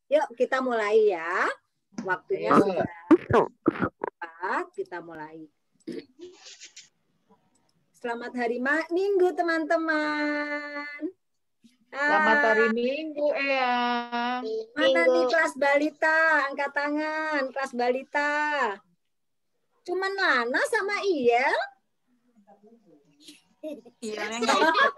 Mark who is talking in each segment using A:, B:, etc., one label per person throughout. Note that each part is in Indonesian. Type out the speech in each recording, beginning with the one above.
A: Yuk kita mulai ya. Waktunya sudah tepat, kita mulai. Selamat hari Minggu teman-teman.
B: Selamat hari Minggu, Eyang.
A: Mana nih kelas balita? Angkat tangan, kelas balita. Cuman Lana sama Iyel.
B: Iya, enggak ikut.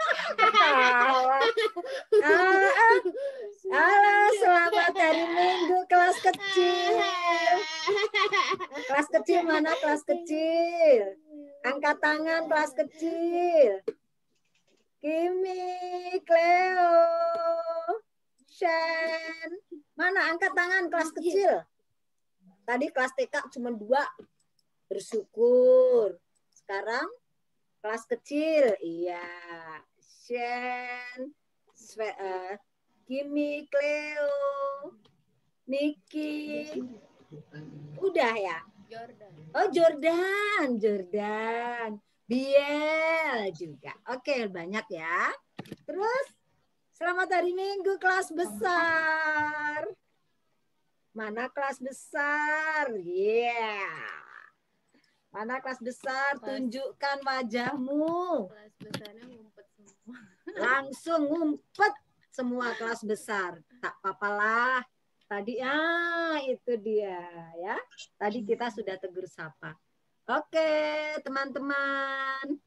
A: Halo, selamat hari Minggu kelas kecil. Kelas kecil mana kelas kecil? Angkat tangan kelas kecil. Kimi, Cleo, Shen. Mana angkat tangan kelas kecil? Tadi kelas TK cuma 2. Bersyukur. Sekarang kelas kecil. Iya. Shen, Kimi, Cleo, Niki. Udah ya?
C: Jordan.
A: Oh, Jordan. Biel juga. Oke, banyak ya. Terus, selamat hari Minggu kelas besar. Mana kelas besar? Mana kelas besar? Tunjukkan wajahmu.
C: Kelas besarnya ngumpet semua.
A: Langsung ngumpet semua kelas besar. Tak apa-apalah. Tadi itu dia ya. Tadi kita sudah tegur sapa. Oke, teman-teman.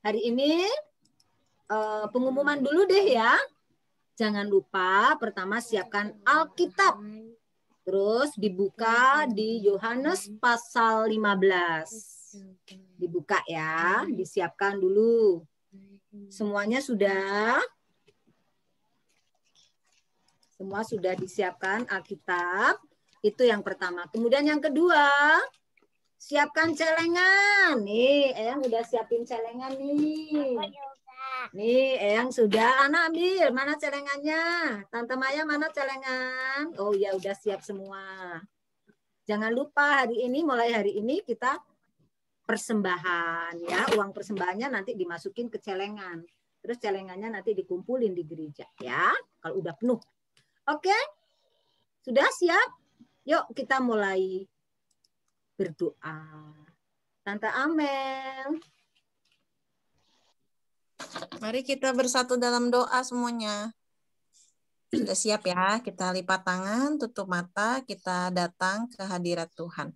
A: Hari ini pengumuman dulu deh ya. Jangan lupa pertama siapkan Alkitab. Terus dibuka di Yohanes pasal 15. Dibuka ya, disiapkan dulu. Semuanya sudah? Semua sudah disiapkan Alkitab. Itu yang pertama. Kemudian yang kedua, siapkan celengan. Nih, Eyang udah siapin celengan nih. Nih, Eyang sudah. Anak ambil. Mana celengannya? Tante Maya mana celengan? Oh ya, udah siap semua. Jangan lupa mulai hari ini kita persembahan ya. Uang persembahannya nanti dimasukin ke celengan. Terus celengannya nanti dikumpulin di gereja ya. Kalau udah penuh. Oke? Sudah siap? Yuk kita mulai berdoa. Tante Amel.
B: Mari kita bersatu dalam doa semuanya. Sudah siap ya? Kita lipat tangan, tutup mata, kita datang ke hadirat Tuhan.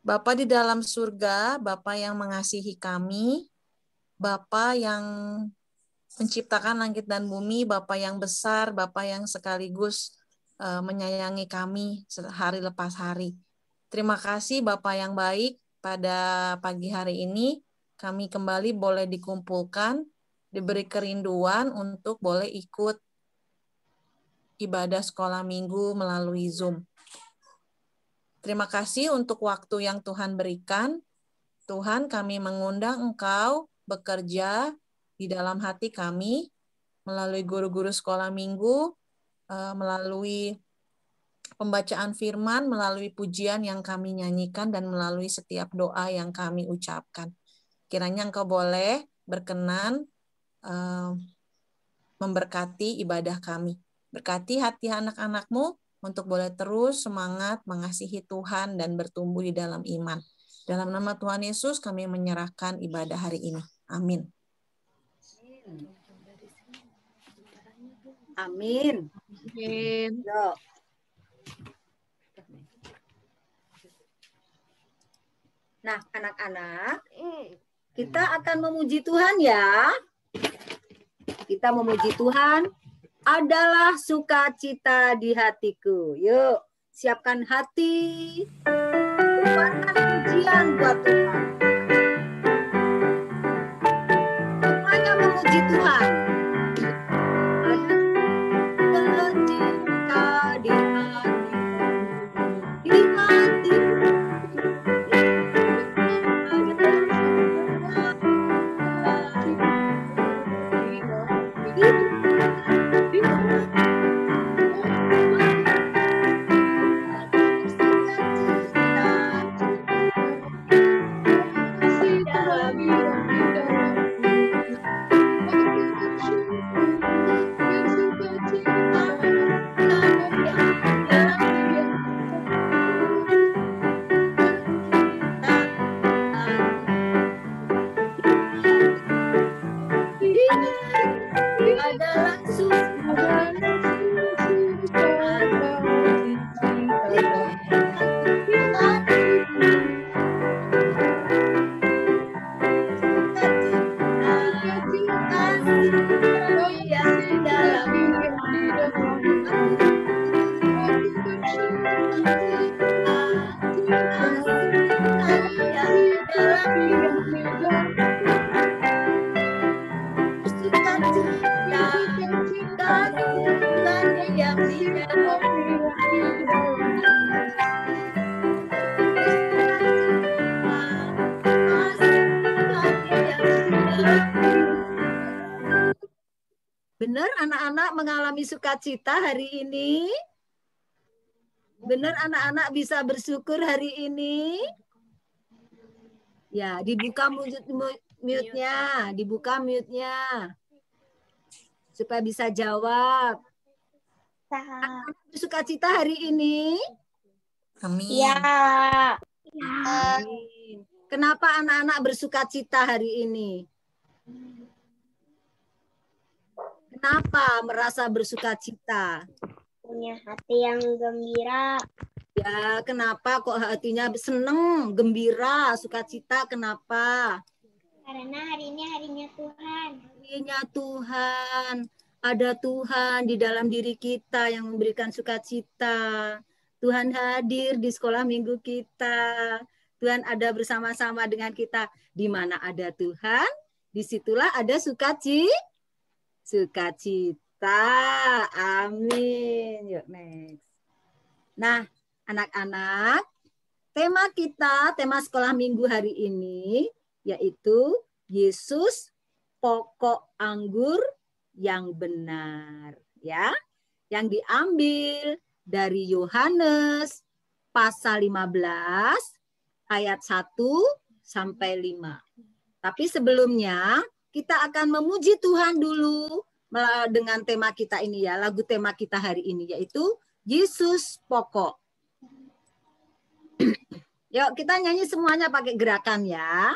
B: Bapa di dalam surga, Bapa yang mengasihi kami, Bapa yang menciptakan langit dan bumi, Bapa yang besar, Bapa yang sekaligus menyayangi kami hari lepas hari. Terima kasih Bapa yang baik, pada pagi hari ini kami kembali boleh dikumpulkan, diberi kerinduan untuk boleh ikut ibadah sekolah minggu melalui Zoom. Terima kasih untuk waktu yang Tuhan berikan. Tuhan, kami mengundang Engkau bekerja di dalam hati kami, melalui guru-guru sekolah minggu, melalui pembacaan firman, melalui pujian yang kami nyanyikan, dan melalui setiap doa yang kami ucapkan. Kiranya Engkau boleh berkenan memberkati ibadah kami. Berkati hati anak-anak-Mu untuk boleh terus semangat mengasihi Tuhan dan bertumbuh di dalam iman. Dalam nama Tuhan Yesus kami menyerahkan ibadah hari ini. Amin.
A: Amin.
B: Amin.
A: Nah, anak-anak, kita akan memuji Tuhan ya. Kita memuji Tuhan adalah sukacita di hatiku. Yuk, siapkan hati. Keluarkan pujian buat Tuhan. Semuanya memuji Tuhan. adalah Benar anak-anak mengalami sukacita hari ini? Benar anak-anak bisa bersyukur hari ini? Ya, dibuka mute-nya, dibuka mute-nya. Supaya bisa jawab. Anak-anak bersukacita hari ini?
B: Amin.
D: Ya.
A: Amin. Kenapa anak-anak bersukacita hari ini? Kenapa merasa bersukacita?
D: Punya hati yang gembira.
A: Ya, kenapa kok hatinya seneng, gembira, sukacita? Kenapa?
D: Karena hari ini harinya Tuhan.
A: Harinya Tuhan. Ada Tuhan di dalam diri kita yang memberikan sukacita. Tuhan hadir di sekolah minggu kita. Tuhan ada bersama-sama dengan kita. Di mana ada Tuhan, disitulah ada sukacita. Amin. Yuk next. Nah, anak-anak, tema kita, tema sekolah minggu hari ini, yaitu Yesus pokok anggur yang benar. Ya, yang diambil dari Yohanes pasal 15 ayat 1 sampai 5. Tapi sebelumnya kita akan memuji Tuhan dulu dengan tema kita ini ya, lagu tema kita hari ini yaitu Yesus pokok. Yuk kita nyanyi semuanya pakai gerakan ya.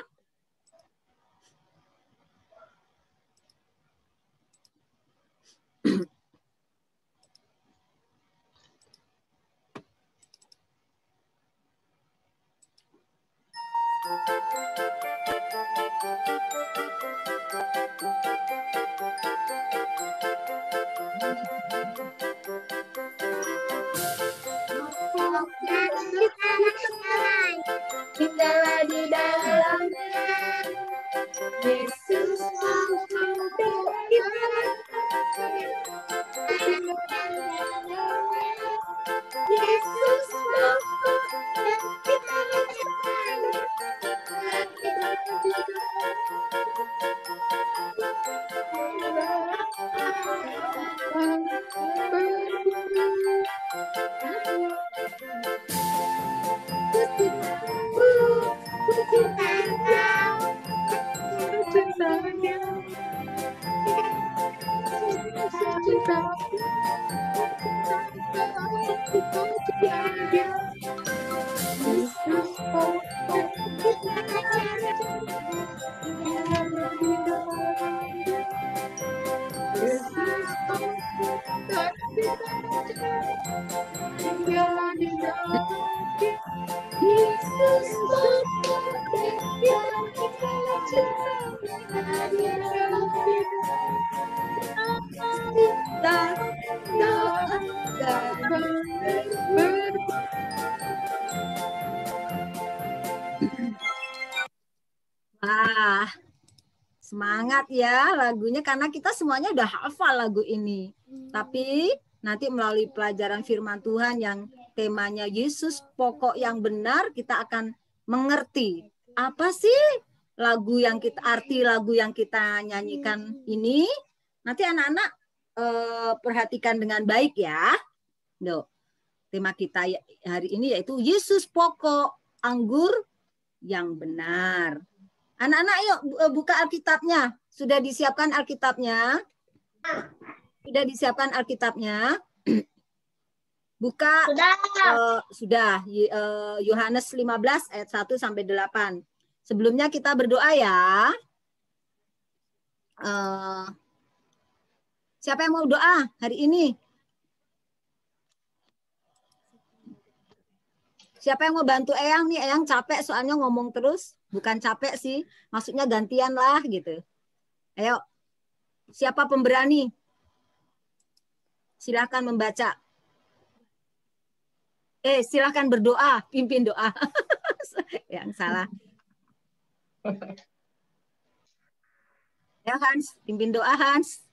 A: Tinggallah di dalamnya, Yesus pokok kita. Yesus pokok kita. Wah, semangat ya lagunya karena kita semuanya udah hafal lagu ini. Tapi nanti melalui pelajaran firman Tuhan yang temanya Yesus pokok yang benar, kita akan mengerti apa sih lagu yang kita arti lagu yang kita nyanyikan ini. Nanti anak-anak perhatikan dengan baik ya. Loh, tema kita hari ini yaitu Yesus pokok anggur yang benar. Anak-anak yuk buka Alkitabnya. Sudah disiapkan Alkitabnya? Sudah disiapkan Alkitabnya? Buka. Sudah. Yohanes 15 ayat 1 sampai 8. Sebelumnya kita berdoa ya. Siapa yang mau doa hari ini? Siapa yang mau bantu Eyang nih? Eyang capek soalnya ngomong terus. Bukan capek sih, maksudnya gantian lah gitu. Ayo, siapa pemberani? Silahkan membaca. Silahkan berdoa, pimpin doa. Yang salah. Ya Hans, pimpin doa Hans.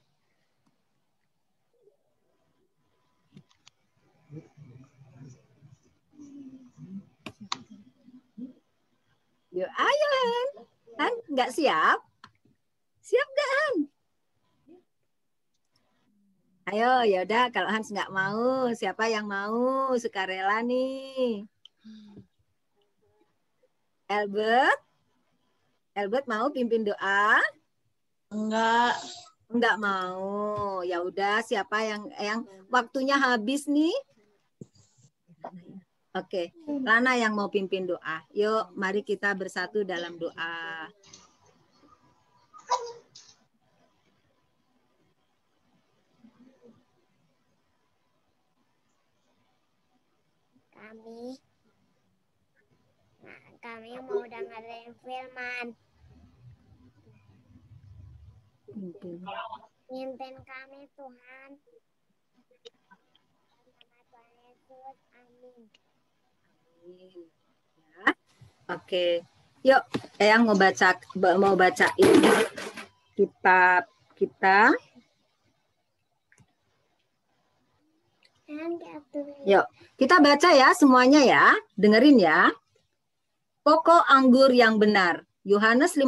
A: Yuk, ayo Han. Han, nggak siap? Siap nggak Han? Ayo, ya udah kalau Hans nggak mau, siapa yang mau sukarela nih? Albert? Albert mau pimpin doa?
B: Enggak.
A: Enggak mau. Ya udah, siapa yang waktunya habis nih? Oke, Lana yang mau pimpin doa. Yuk, mari kita bersatu dalam doa.
D: Kami mau dengerin firman. Pimpin kami Tuhan. Nama Tuhan Yesus. Amin.
A: Ya. Oke. Yuk, Eyang mau bacain kitab kita. Yuk, kita baca ya semuanya ya. Dengerin ya. Pokok anggur yang benar. Yohanes 15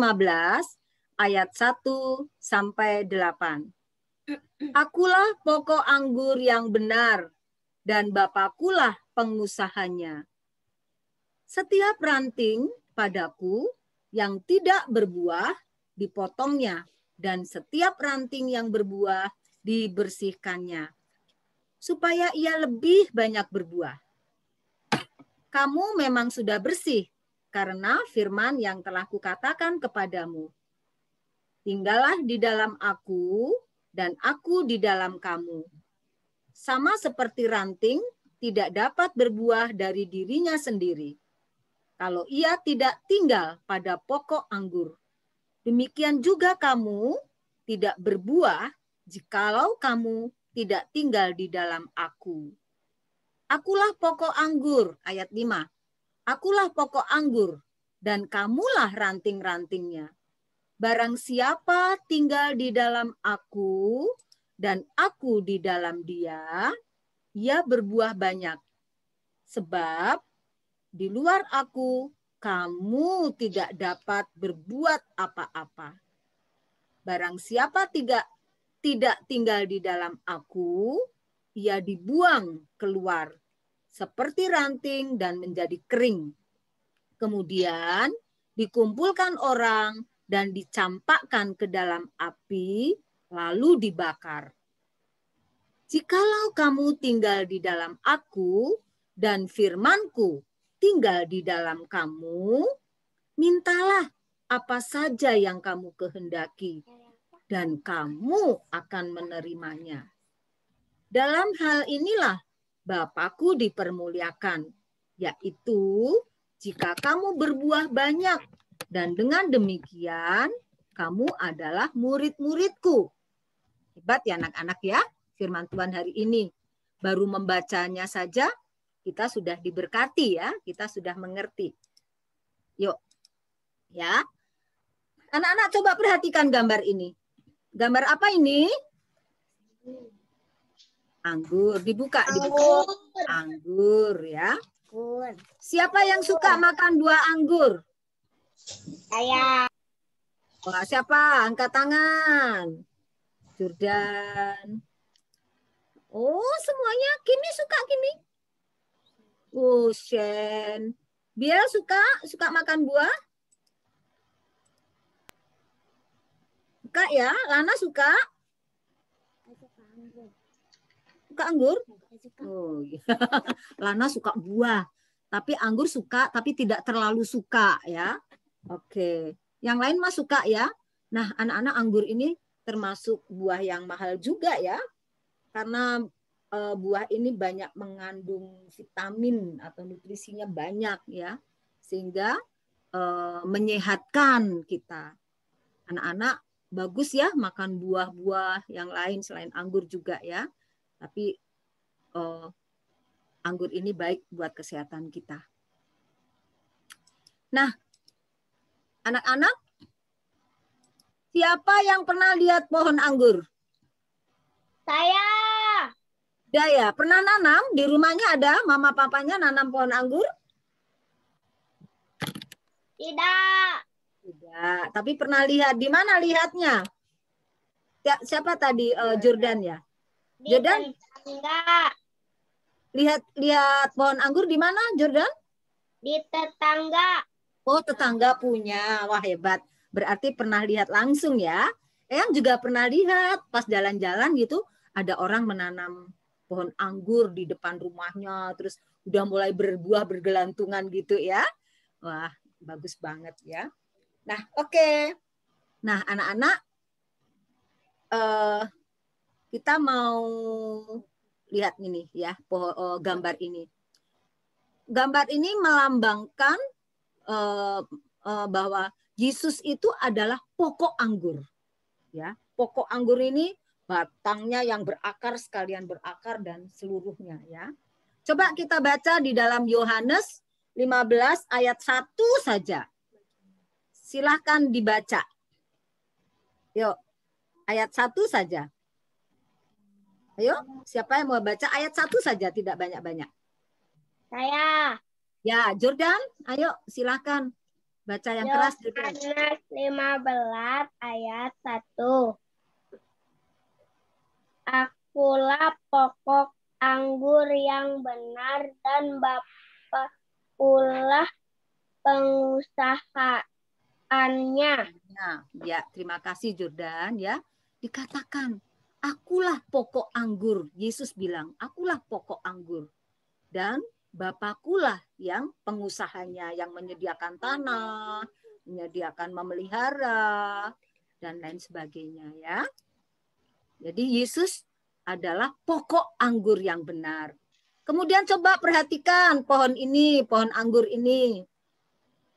A: ayat 1 sampai 8. Akulah pokok anggur yang benar dan Bapakulah pengusahanya. Setiap ranting padaku yang tidak berbuah dipotongnya dan setiap ranting yang berbuah dibersihkannya supaya ia lebih banyak berbuah. Kamu memang sudah bersih karena firman yang telah kukatakan kepadamu. Tinggallah di dalam aku dan aku di dalam kamu. Sama seperti ranting tidak dapat berbuah dari dirinya sendiri kalau ia tidak tinggal pada pokok anggur. Demikian juga kamu tidak berbuah jikalau kamu tidak tinggal di dalam aku. Akulah pokok anggur, ayat 5. Akulah pokok anggur, dan kamulah ranting-rantingnya. Barang siapa tinggal di dalam aku, dan aku di dalam dia, ia berbuah banyak. Sebab di luar aku, kamu tidak dapat berbuat apa-apa. Barang siapa tidak tinggal di dalam aku, ia dibuang keluar seperti ranting dan menjadi kering. Kemudian dikumpulkan orang dan dicampakkan ke dalam api, lalu dibakar. Jikalau kamu tinggal di dalam aku dan firmanku tinggal di dalam kamu, mintalah apa saja yang kamu kehendaki, dan kamu akan menerimanya. Dalam hal inilah Bapakku dipermuliakan, yaitu jika kamu berbuah banyak, dan dengan demikian kamu adalah murid-muridku. Hebat ya anak-anak ya, firman Tuhan hari ini. Baru membacanya saja, kita sudah diberkati ya, kita sudah mengerti. Yuk, ya. Anak-anak coba perhatikan gambar ini. Gambar apa ini? Anggur. Dibuka. Anggur ya. Siapa yang suka makan buah anggur?
D: Saya.
A: Wah, siapa? Angkat tangan. Jordan. Oh, semuanya. Kimi suka Kimi? Shen. Biel suka makan buah? Suka ya? Lana suka? Suka anggur? Oh, iya. Lana suka buah. Tapi anggur suka, tapi tidak terlalu suka ya. Oke. Yang lain mah suka ya. Nah, anak-anak anggur ini termasuk buah yang mahal juga ya. Karena buah ini banyak mengandung vitamin atau nutrisinya banyak ya. Sehingga menyehatkan kita. Anak-anak bagus ya makan buah-buah yang lain selain anggur juga ya. Tapi anggur ini baik buat kesehatan kita. Nah, anak-anak, siapa yang pernah lihat pohon anggur?
D: Saya.
A: Daya, pernah nanam? Di rumahnya ada mama papanya nanam pohon anggur?
D: Tidak.
A: Tidak, tapi pernah lihat. Di mana lihatnya? Siapa tadi? Jordan ya?
D: Di
A: Jordan?
D: tetangga.
A: Lihat pohon anggur di mana, Jordan?
D: Di tetangga.
A: Oh, tetangga punya. Wah, hebat. Berarti pernah lihat langsung ya. Eyang juga pernah lihat pas jalan-jalan gitu, ada orang menanam pohon anggur di depan rumahnya, terus udah mulai berbuah bergelantungan gitu ya. Wah, bagus banget ya. Nah, oke. Nah, anak-anak, kita mau lihat ini ya, gambar ini. Gambar ini melambangkan bahwa Yesus itu adalah pokok anggur. Ya, pokok anggur ini batangnya yang berakar sekalian berakar dan seluruhnya ya. Coba kita baca di dalam Yohanes 15 ayat 1 saja. Silahkan dibaca. Yuk, ayat 1 saja. Ayo, siapa yang mau baca ayat 1 saja, tidak banyak-banyak.
D: Saya.
A: Ya, Jordan, ayo silahkan. Baca yang keras, Jordan.
D: Yohanes 15 ayat 1. Akulah pokok anggur yang benar dan Bapakulah pengusahaannya.
A: Ya, terima kasih Jordan ya. Dikatakan, akulah pokok anggur. Yesus bilang, akulah pokok anggur. Dan Bapakulah yang pengusahanya, yang menyediakan tanah, menyediakan memelihara, dan lain sebagainya ya. Jadi Yesus adalah pokok anggur yang benar. Kemudian coba perhatikan pohon ini, pohon anggur ini.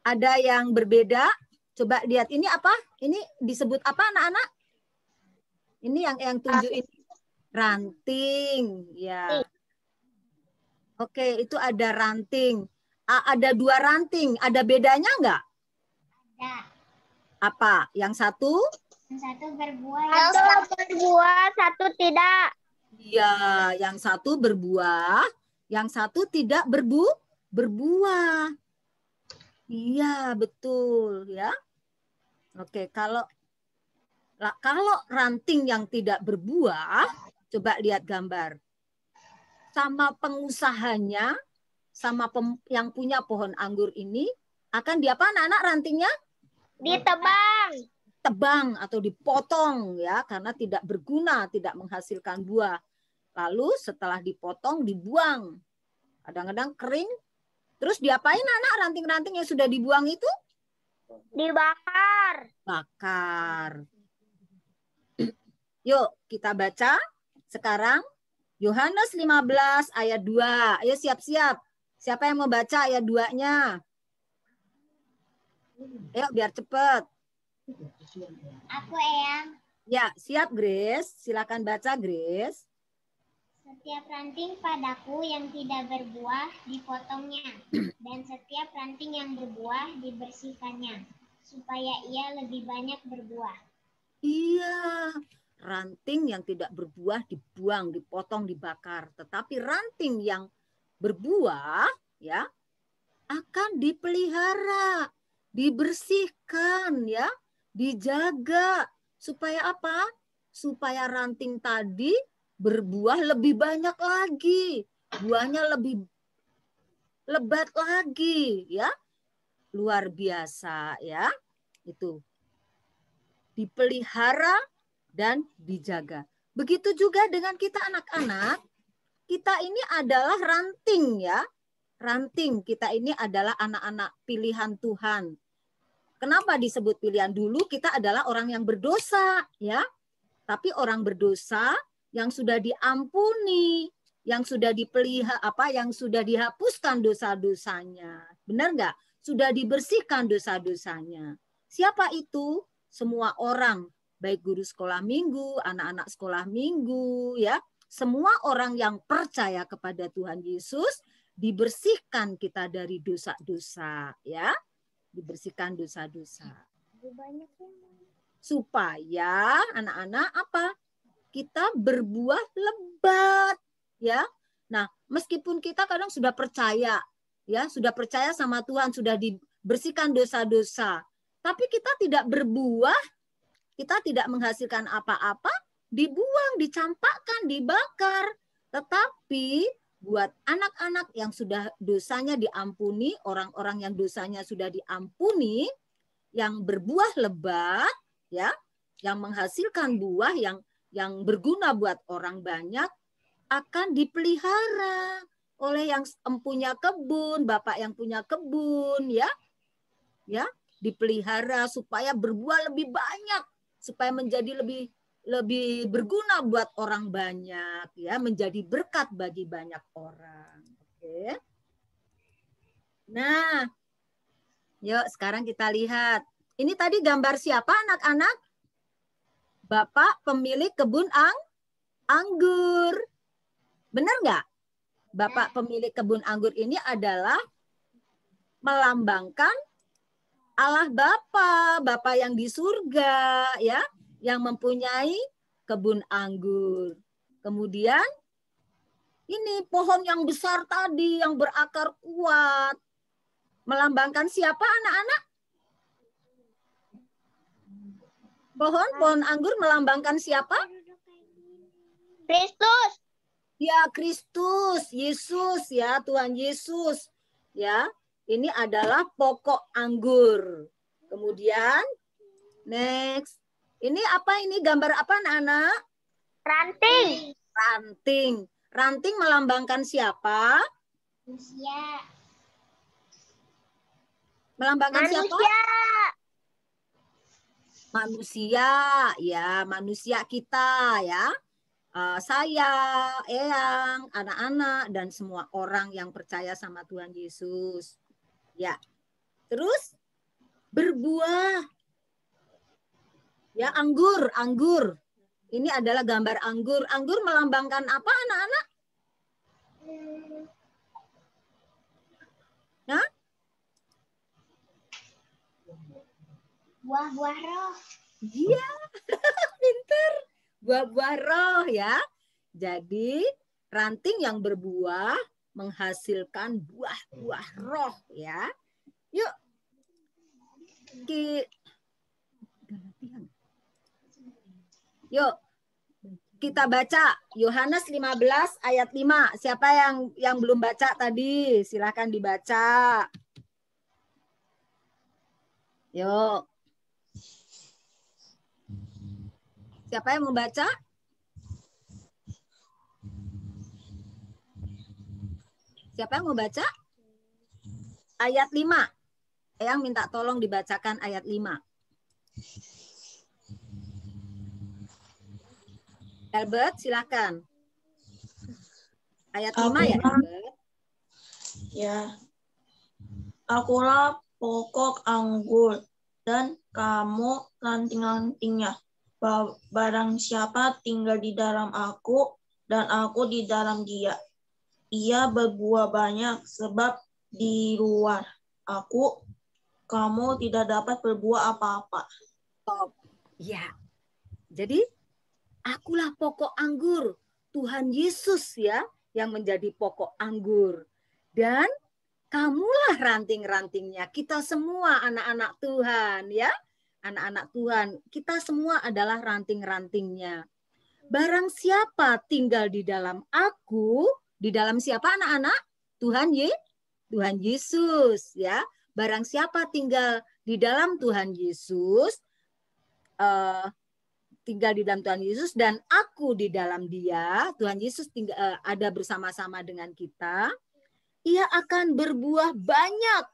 A: Ada yang berbeda. Coba lihat ini apa? Ini disebut apa anak-anak? Ini yang tunjuk ini. Ranting. Ya. Oke, itu ada ranting. Ada 2 ranting. Ada bedanya enggak?
D: Ada.
A: Apa? Yang satu?
D: Yang satu berbuah. Satu berbuah, satu tidak.
A: Iya, yang satu berbuah, yang satu tidak berbuah. Iya, betul ya. Oke, kalau ranting yang tidak berbuah, coba lihat gambar. Sama pengusahanya, sama yang punya pohon anggur ini, akan diapa anak-anak rantingnya?
D: Ditebang.
A: Tebang atau dipotong ya, karena tidak berguna, tidak menghasilkan buah. Lalu setelah dipotong, dibuang. Kadang-kadang kering. Terus diapain anak ranting-ranting yang sudah dibuang itu?
D: Dibakar.
A: Bakar. Yuk kita baca sekarang Yohanes 15 ayat 2. Ayo siap-siap. Siapa yang mau baca ayat 2-nya? Ayo biar cepat.
D: Aku Eyang.
A: Ya, siap Grace. Silakan baca Grace.
D: Setiap ranting padaku yang tidak berbuah dipotongnya, dan setiap ranting yang berbuah dibersihkannya, supaya ia lebih banyak berbuah.
A: Iya, ranting yang tidak berbuah dibuang, dipotong, dibakar. Tetapi ranting yang berbuah ya akan dipelihara, dibersihkan ya, dijaga. Supaya apa? Supaya ranting tadi berbuah lebih banyak lagi. Buahnya lebih lebat lagi ya. Luar biasa ya. Itu. Dipelihara dan dijaga. Begitu juga dengan kita anak-anak. Kita ini adalah ranting ya. Ranting, kita ini adalah anak-anak pilihan Tuhan. Kenapa disebut pilihan? Dulu kita adalah orang yang berdosa ya. Tapi orang berdosa yang sudah diampuni, yang sudah yang sudah dihapuskan dosa-dosanya. Benar nggak? Sudah dibersihkan dosa-dosanya. Siapa itu? Semua orang, baik guru sekolah minggu, anak-anak sekolah minggu, ya. Semua orang yang percaya kepada Tuhan Yesus dibersihkan kita dari dosa-dosa, ya. Dibersihkan dosa-dosa. Supaya anak-anak apa? Kita berbuah lebat, ya. Nah, meskipun kita kadang sudah percaya, ya, sudah percaya sama Tuhan, sudah dibersihkan dosa-dosa, tapi kita tidak berbuah, kita tidak menghasilkan apa-apa, dibuang, dicampakkan, dibakar. Tetapi buat anak-anak yang sudah dosanya diampuni, orang-orang yang dosanya sudah diampuni, yang berbuah lebat, ya, yang menghasilkan buah yang berguna buat orang banyak, akan dipelihara oleh yang punya kebun, bapak yang punya kebun, ya, dipelihara supaya berbuah lebih banyak, supaya menjadi lebih berguna buat orang banyak, ya, menjadi berkat bagi banyak orang. Oke. Nah, yuk sekarang kita lihat. Ini tadi gambar siapa anak-anak? Bapak pemilik kebun anggur. Benar nggak? Bapak pemilik kebun anggur ini adalah melambangkan Allah Bapa, Bapa yang di surga, ya, yang mempunyai kebun anggur. Kemudian ini pohon yang besar tadi yang berakar kuat. Melambangkan siapa anak-anak? Pohon anggur melambangkan siapa?
D: Kristus.
A: Ya, Kristus, Yesus, ya, Tuhan Yesus. Ya, ini adalah pokok anggur. Kemudian next. Ini apa ini? Gambar apa anak-anak?
D: Ranting.
A: Ranting. Ranting melambangkan siapa?
D: Manusia.
A: Melambangkan siapa?
D: Manusia.
A: Manusia, ya, manusia kita, ya. Saya, Eyang, anak-anak, dan semua orang yang percaya sama Tuhan Yesus. Ya. Terus berbuah. Ya, anggur. Ini adalah gambar anggur. Anggur melambangkan apa anak-anak? Nah?
D: Buah-buah roh.
A: Iya, pinter. Buah-buah roh, ya. Jadi ranting yang berbuah menghasilkan buah-buah roh, ya. Yuk. Yuk. Kita baca Yohanes 15 ayat 5. Siapa yang belum baca tadi? Silakan dibaca. Yuk. Siapa yang mau baca? Siapa yang mau baca? Ayat 5. Eyang minta tolong dibacakan ayat 5. Albert, silakan. Ayat 5 ya, Albert?
E: Ya. Akulah pokok anggur dan kamu ranting-rantingnya. Barang siapa tinggal di dalam aku dan aku di dalam dia, ia berbuah banyak, sebab di luar aku kamu tidak dapat berbuah apa-apa.
A: Top. Ya. Jadi akulah pokok anggur, Tuhan Yesus, ya, yang menjadi pokok anggur. Dan kamulah ranting-rantingnya. Kita semua anak-anak Tuhan, ya. Anak-anak Tuhan, kita semua adalah ranting-rantingnya. Barang siapa tinggal di dalam aku, di dalam siapa anak-anak? Tuhan Yesus, ya. Barang siapa tinggal di dalam Tuhan Yesus, tinggal di dalam Tuhan Yesus dan aku di dalam dia, Tuhan Yesus ada bersama-sama dengan kita, ia akan berbuah banyak.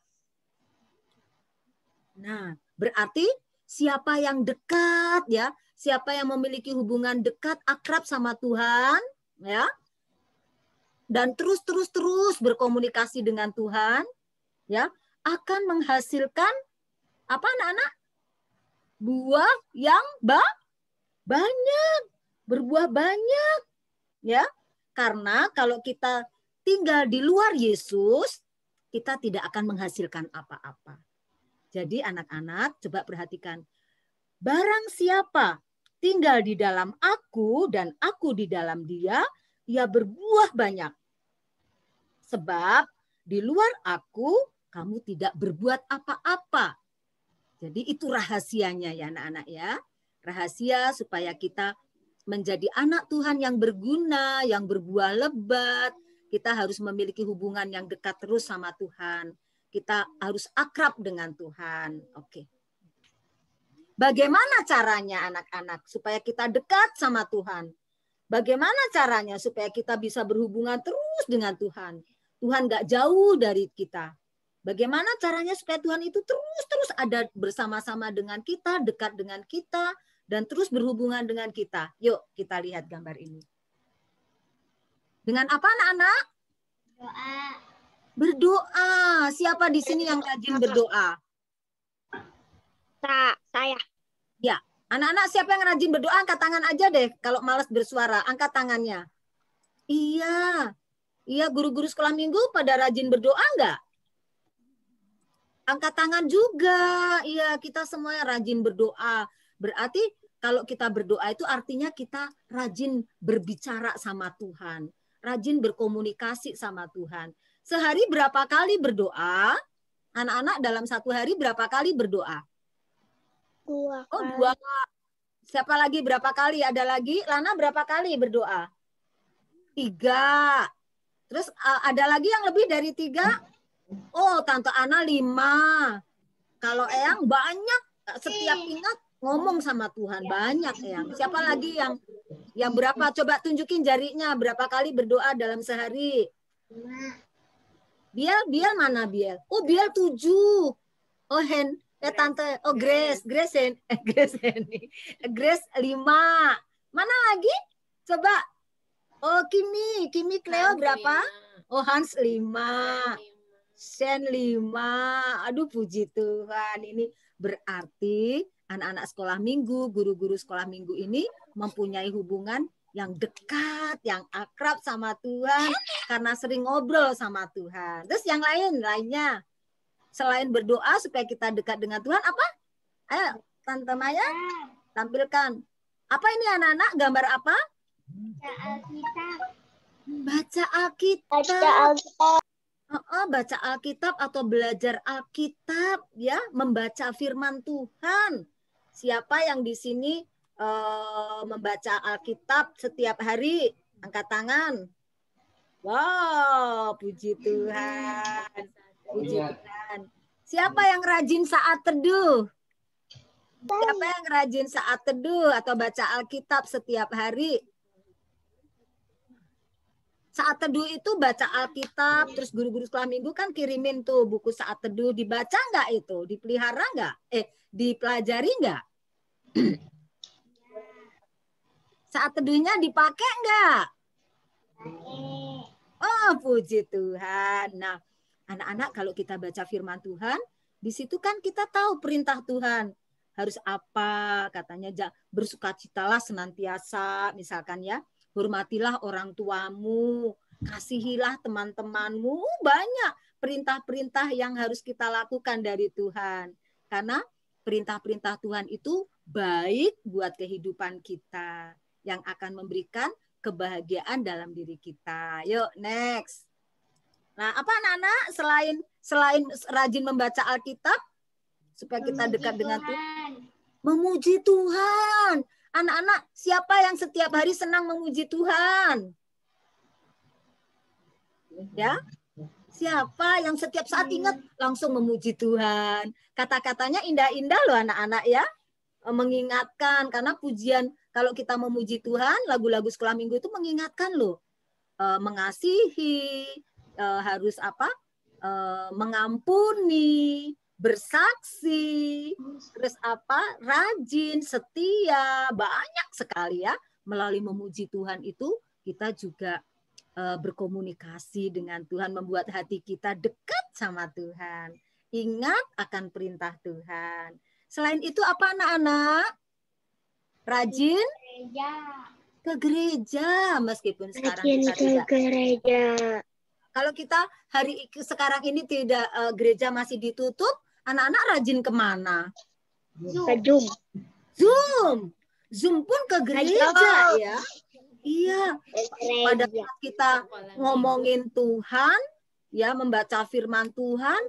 A: Nah, berarti siapa yang dekat, ya, siapa yang memiliki hubungan dekat, akrab sama Tuhan, ya, dan terus berkomunikasi dengan Tuhan, ya, akan menghasilkan apa anak-anak? Buah yang banyak, berbuah banyak, ya. Karena kalau kita tinggal di luar Yesus, kita tidak akan menghasilkan apa-apa. Jadi anak-anak coba perhatikan. Barang siapa tinggal di dalam aku dan aku di dalam dia, ia berbuah banyak. Sebab di luar aku, kamu tidak berbuat apa-apa. Jadi itu rahasianya ya anak-anak ya. Rahasia supaya kita menjadi anak Tuhan yang berguna, yang berbuah lebat. Kita harus memiliki hubungan yang dekat terus sama Tuhan. Kita harus akrab dengan Tuhan. Oke. Bagaimana caranya anak-anak supaya kita dekat sama Tuhan? Bagaimana caranya supaya kita bisa berhubungan terus dengan Tuhan? Tuhan nggak jauh dari kita. Bagaimana caranya supaya Tuhan itu terus ada bersama-sama dengan kita, dekat dengan kita, dan terus berhubungan dengan kita? Yuk kita lihat gambar ini. Dengan apa anak-anak?
D: Doa.
A: Berdoa. Siapa di sini yang rajin berdoa?
C: Saya.
A: Ya, anak-anak siapa yang rajin berdoa? Angkat tangan aja deh. Kalau malas bersuara, angkat tangannya. Iya. Iya, guru-guru sekolah minggu pada rajin berdoa enggak? Angkat tangan juga. Iya, kita semua rajin berdoa. Berarti kalau kita berdoa itu artinya kita rajin berbicara sama Tuhan. Rajin berkomunikasi sama Tuhan. Sehari berapa kali berdoa? Anak-anak dalam satu hari berapa kali berdoa?
C: 2
A: Oh, 2. Siapa lagi berapa kali? Ada lagi? Lana berapa kali berdoa? 3. Terus ada lagi yang lebih dari 3? Oh, Tante Ana 5. Kalau Eyang banyak, setiap ingat ngomong sama Tuhan. Banyak Eyang. Siapa lagi yang berapa? Coba tunjukin jarinya. Berapa kali berdoa dalam sehari? Biel mana Biel? Oh, Biel 7. Oh, Tante. Oh, Grace 5. Mana lagi? Coba. Oh, Kimi Cleo berapa? Oh, Hans 5. Sen 5. Aduh, puji Tuhan. Ini berarti anak-anak sekolah minggu, guru-guru sekolah minggu ini mempunyai hubungan yang dekat, yang akrab sama Tuhan karena sering ngobrol sama Tuhan. Terus yang lainnya selain berdoa supaya kita dekat dengan Tuhan apa? Ayo, Tante Maya tampilkan. Apa ini anak-anak? Gambar apa?
D: Baca Alkitab.
A: Baca Alkitab. Baca Alkitab atau belajar Alkitab ya, membaca firman Tuhan. Siapa yang di sini membaca Alkitab setiap hari? Angkat tangan. Wow, puji Tuhan. Puji Tuhan. Siapa yang rajin saat teduh? Siapa yang rajin saat teduh atau baca Alkitab setiap hari? Saat teduh itu baca Alkitab, terus guru-guru sekolah minggu kan kirimin tuh buku saat teduh. Dibaca nggak itu? Dipelihara nggak? Dipelajari nggak? Saat teduhnya dipakai nggak? Oh, puji Tuhan. Nah, anak-anak kalau kita baca firman Tuhan, di situ kan kita tahu perintah Tuhan. Harus apa? Katanya bersukacitalah senantiasa, misalkan ya. Hormatilah orang tuamu, kasihilah teman-temanmu. Banyak perintah-perintah yang harus kita lakukan dari Tuhan. Karena perintah-perintah Tuhan itu baik buat kehidupan kita. Yang akan memberikan kebahagiaan dalam diri kita. Yuk, next. Nah, apa anak-anak selain rajin membaca Alkitab supaya kita dekat dengan Tuhan? Memuji Tuhan. Anak-anak, siapa yang setiap hari senang memuji Tuhan? Ya? Siapa yang setiap saat ingat langsung memuji Tuhan? Kata-katanya indah-indah loh anak-anak ya. Mengingatkan, karena pujian kalau kita memuji Tuhan, lagu-lagu sekolah minggu itu mengingatkan loh. Mengasihi, harus apa? Mengampuni, bersaksi, terus apa? Rajin, setia, banyak sekali ya. Melalui memuji Tuhan itu kita juga berkomunikasi dengan Tuhan, membuat hati kita dekat sama Tuhan. Ingat akan perintah Tuhan. Selain itu apa anak-anak? Rajin ke gereja, meskipun sekarang kita tidak.
C: Gereja.
A: Kalau kita sekarang ini tidak, gereja masih ditutup, anak-anak rajin kemana? Zoom pun ke gereja ya. Iya. Pada saat kita ngomongin Tuhan, ya, membaca firman Tuhan,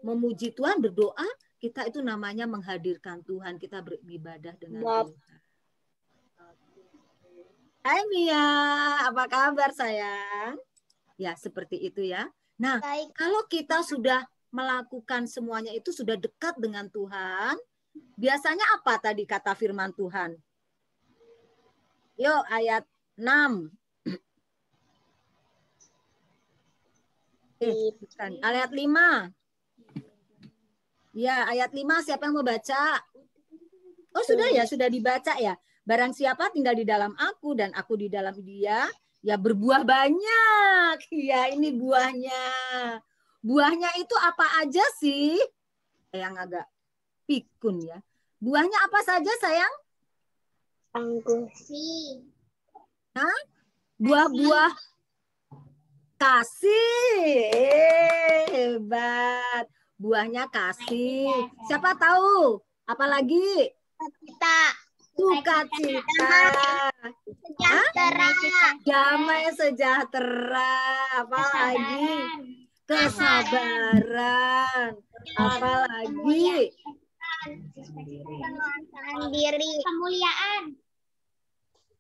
A: memuji Tuhan, berdoa, kita itu namanya menghadirkan Tuhan, kita beribadah dengan Tuhan. Hai Mia, apa kabar sayang? Ya, seperti itu ya. Nah, kalau kita sudah melakukan semuanya itu, sudah dekat dengan Tuhan, biasanya apa tadi kata firman Tuhan? Yuk, ayat 6. Bukan. Ayat 5. Ya, ayat 5 siapa yang mau baca? Oh, sudah ya, sudah dibaca ya. Barang siapa tinggal di dalam aku dan aku di dalam dia, ya berbuah banyak. Ya, ini buahnya. Buahnya itu apa aja sih? Yang agak pikun ya. Buahnya apa saja sayang?
C: Anggur.
A: Hah? Buah-buah kasih. Hebat. Buahnya kasih. Siapa tahu? Apalagi? Sukacita. Damai sejahtera. Apalagi? Kesabaran. Apalagi?
D: Penguasaan diri. Kemuliaan.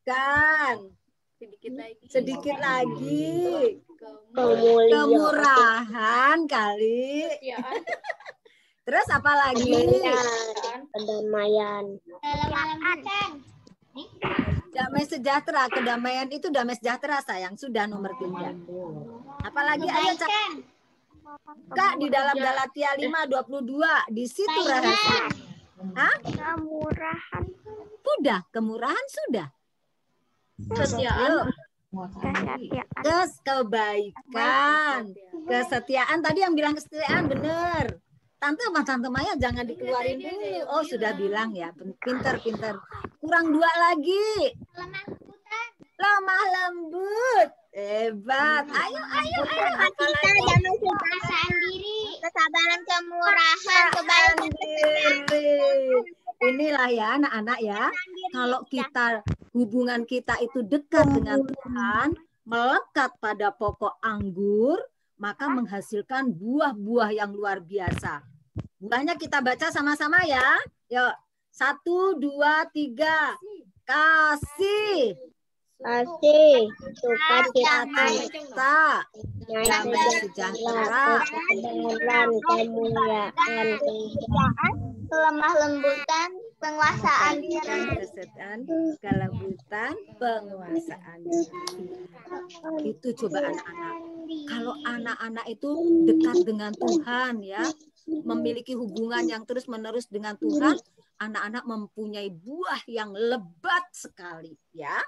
A: Kan. Sedikit lagi.
C: Kemuliaan.
A: Kemurahan kali. Terus apa lagi?
C: Kedamaian.
A: Damai sejahtera. Kedamaian itu damai sejahtera sayang. Sudah nomor 3. Apalagi ayo Kak, di dalam Galatia 5:22 di situ rahasia. Hah?
C: Kemurahan.
A: Sudah, kemurahan sudah.
E: Kesetiaan.
A: Kebaikan, kesetiaan. Tadi yang bilang kesetiaan benar. Tante Maya jangan dikeluarin dulu. Oh, sudah bilang ya. Pinter. Kurang 2 lagi. Lemah lembut. Hebat. Ayo. Apa lagi?
D: Penguasaan diri. Kesabaran, kemurahan, kebaikan.
A: Inilah ya anak-anak ya. Kalau kita hubungan kita itu dekat dengan Tuhan, melekat pada pokok anggur, maka menghasilkan buah-buah yang luar biasa. Buahnya kita baca sama-sama ya. Yuk, 1, 2, 3. Kasih.
C: Sukacita.
A: Damai sejahtera.
C: Kemuliaan.
D: Kelemah lembutan, penguasaan diri.
A: Kelembutan, penguasaan diri. Itu coba anak-anak. Kalau anak-anak itu dekat dengan Tuhan ya, memiliki hubungan yang terus-menerus dengan Tuhan, anak-anak mempunyai buah yang lebat sekali ya.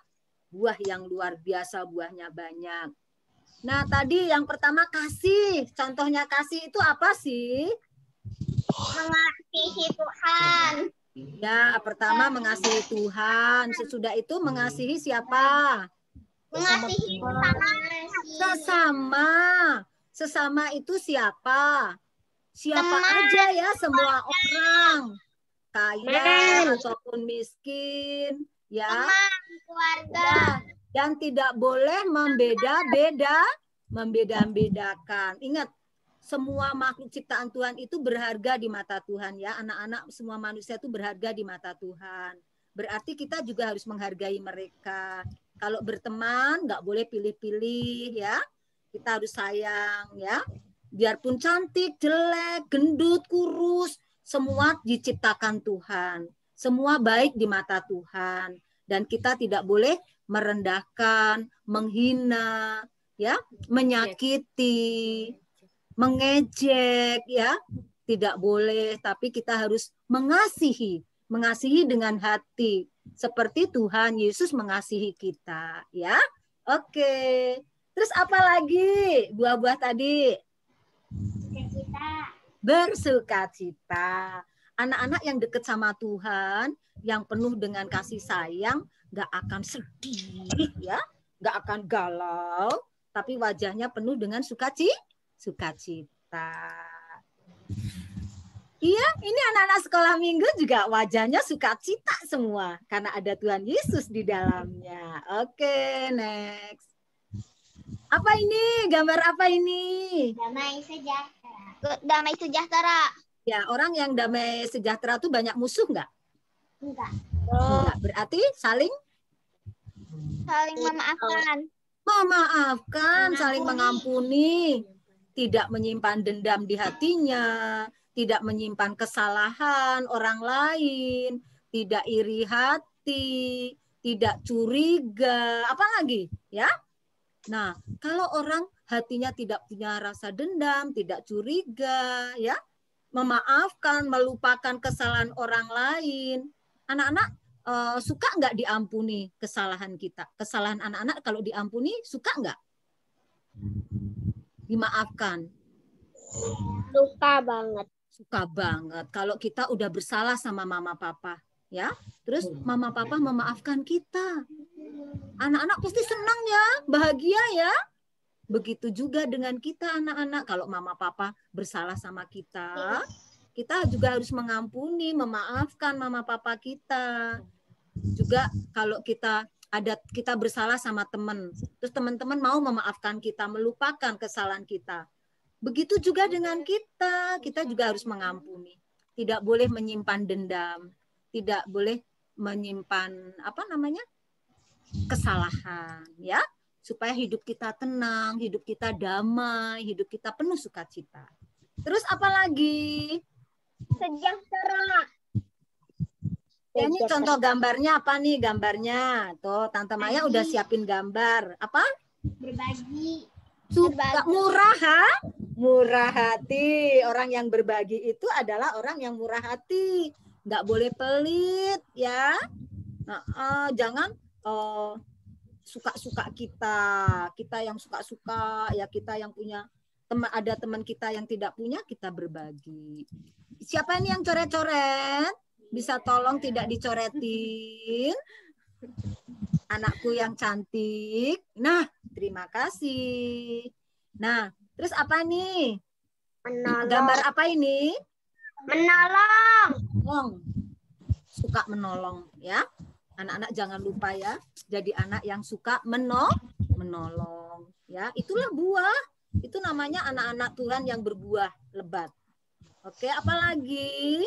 A: Buah yang luar biasa, buahnya banyak. Nah, tadi yang pertama kasih. Contohnya kasih itu apa sih?
D: Mengasihi Tuhan.
A: Ya, pertama mengasihi Tuhan. Sesudah itu mengasihi siapa?
D: Mengasihi
A: Sesama. Sesama itu siapa? Siapa aja ya, semua orang. Kaya ataupun miskin. Ya.
D: keluarga.
A: Dan tidak boleh membeda-bedakan. Ingat, semua makhluk ciptaan Tuhan itu berharga di mata Tuhan ya. Anak-anak semua manusia itu berharga di mata Tuhan. Berarti kita juga harus menghargai mereka. Kalau berteman nggak boleh pilih-pilih ya. Kita harus sayang ya. Biarpun cantik, jelek, gendut, kurus, semua diciptakan Tuhan. Semua baik di mata Tuhan. Dan kita tidak boleh merendahkan, menghina, ya, menyakiti, mengejek, ya. tidak boleh, tapi kita harus mengasihi dengan hati seperti Tuhan Yesus mengasihi kita, ya. Oke. Terus apa lagi? Buah-buah tadi.
D: Sukacita.
A: Bersukacita. Anak-anak yang dekat sama Tuhan, yang penuh dengan kasih sayang, nggak akan sedih, ya, nggak akan galau, tapi wajahnya penuh dengan sukacita. Iya, ini anak-anak sekolah minggu juga wajahnya sukacita semua karena ada Tuhan Yesus di dalamnya. Oke, next. Apa ini? Gambar apa ini?
D: Damai sejahtera.
C: Damai sejahtera.
A: Ya, orang yang damai sejahtera itu banyak musuh nggak?
D: Enggak.
A: Enggak. Berarti saling
C: Memaafkan.
A: memaafkan, saling mengampuni, tidak menyimpan dendam di hatinya, tidak menyimpan kesalahan orang lain, tidak iri hati, tidak curiga, apalagi, ya? Nah, kalau orang hatinya tidak punya rasa dendam, tidak curiga, ya, memaafkan, melupakan kesalahan orang lain, anak-anak suka nggak diampuni kesalahan kita? Kesalahan anak-anak kalau diampuni suka nggak? Dimaafkan?
C: Suka banget.
A: Suka banget. Kalau kita udah bersalah sama mama papa, ya, terus mama papa memaafkan kita, anak-anak pasti senang ya, bahagia ya. Begitu juga dengan kita anak-anak. Kalau mama papa bersalah sama kita, kita juga harus mengampuni, memaafkan mama papa kita. Juga kalau kita bersalah sama teman, terus teman-teman mau memaafkan kita, melupakan kesalahan kita. Begitu juga dengan kita juga harus mengampuni. Tidak boleh menyimpan dendam, tidak boleh menyimpan kesalahan, ya, supaya hidup kita tenang, hidup kita damai, hidup kita penuh sukacita. Terus apa lagi?
C: Sejahtera.
A: Ya, ini contoh gambarnya apa nih gambarnya? Tuh, Tante Maya udah siapin gambar. Apa?
D: Berbagi.
A: Suka murah hati. Orang yang berbagi itu adalah orang yang murah hati. Nggak boleh pelit, ya. Jangan suka-suka kita yang suka-suka, ya, kita yang punya ada teman kita yang tidak punya, kita berbagi. Siapa ini yang coret-coret? Bisa tolong tidak dicoretin? Anakku yang cantik. Nah, terima kasih. Nah, terus apa nih?
C: Menolong.
A: Gambar apa ini?
C: Menolong.
A: Suka menolong, ya. Anak-anak jangan lupa ya, jadi anak yang suka menolong, ya. Itulah buah. Itu namanya anak-anak Tuhan yang berbuah lebat. Oke, apa lagi?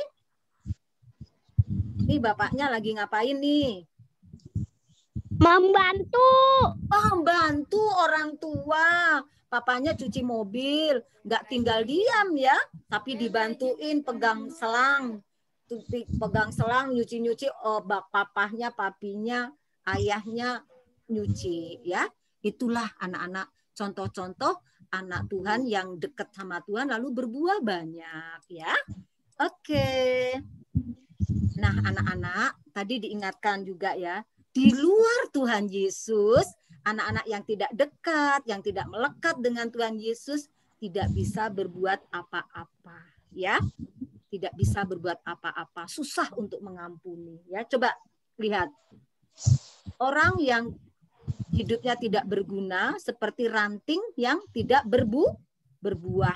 A: Nih bapaknya lagi ngapain nih? Membantu orang tua. Papanya cuci mobil, nggak tinggal diam ya, tapi dibantuin pegang selang, nyuci-nyuci. Papahnya, papinya, ayahnya nyuci, ya. Itulah anak-anak, contoh-contoh anak Tuhan yang dekat sama Tuhan lalu berbuah banyak, ya. Oke. Nah, anak-anak tadi diingatkan juga ya, di luar Tuhan Yesus, anak-anak yang tidak dekat, yang tidak melekat dengan Tuhan Yesus tidak bisa berbuat apa-apa, ya. Tidak bisa berbuat apa-apa, susah untuk mengampuni, ya. Coba lihat. Orang yang hidupnya tidak berguna seperti ranting yang tidak berbuah.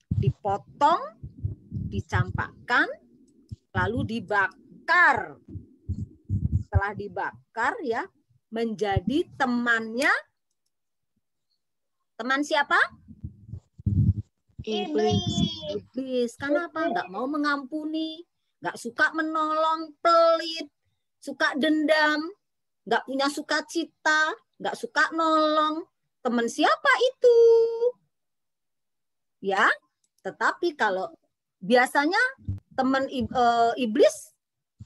A: Dipotong, dicampakkan, lalu dibakar. Setelah dibakar, ya, menjadi temannya. Teman siapa? Iblis. Kenapa? Nggak mau mengampuni, nggak suka menolong, pelit, suka dendam, nggak punya sukacita, nggak suka nolong. Teman siapa itu? Ya, tetapi kalau biasanya teman iblis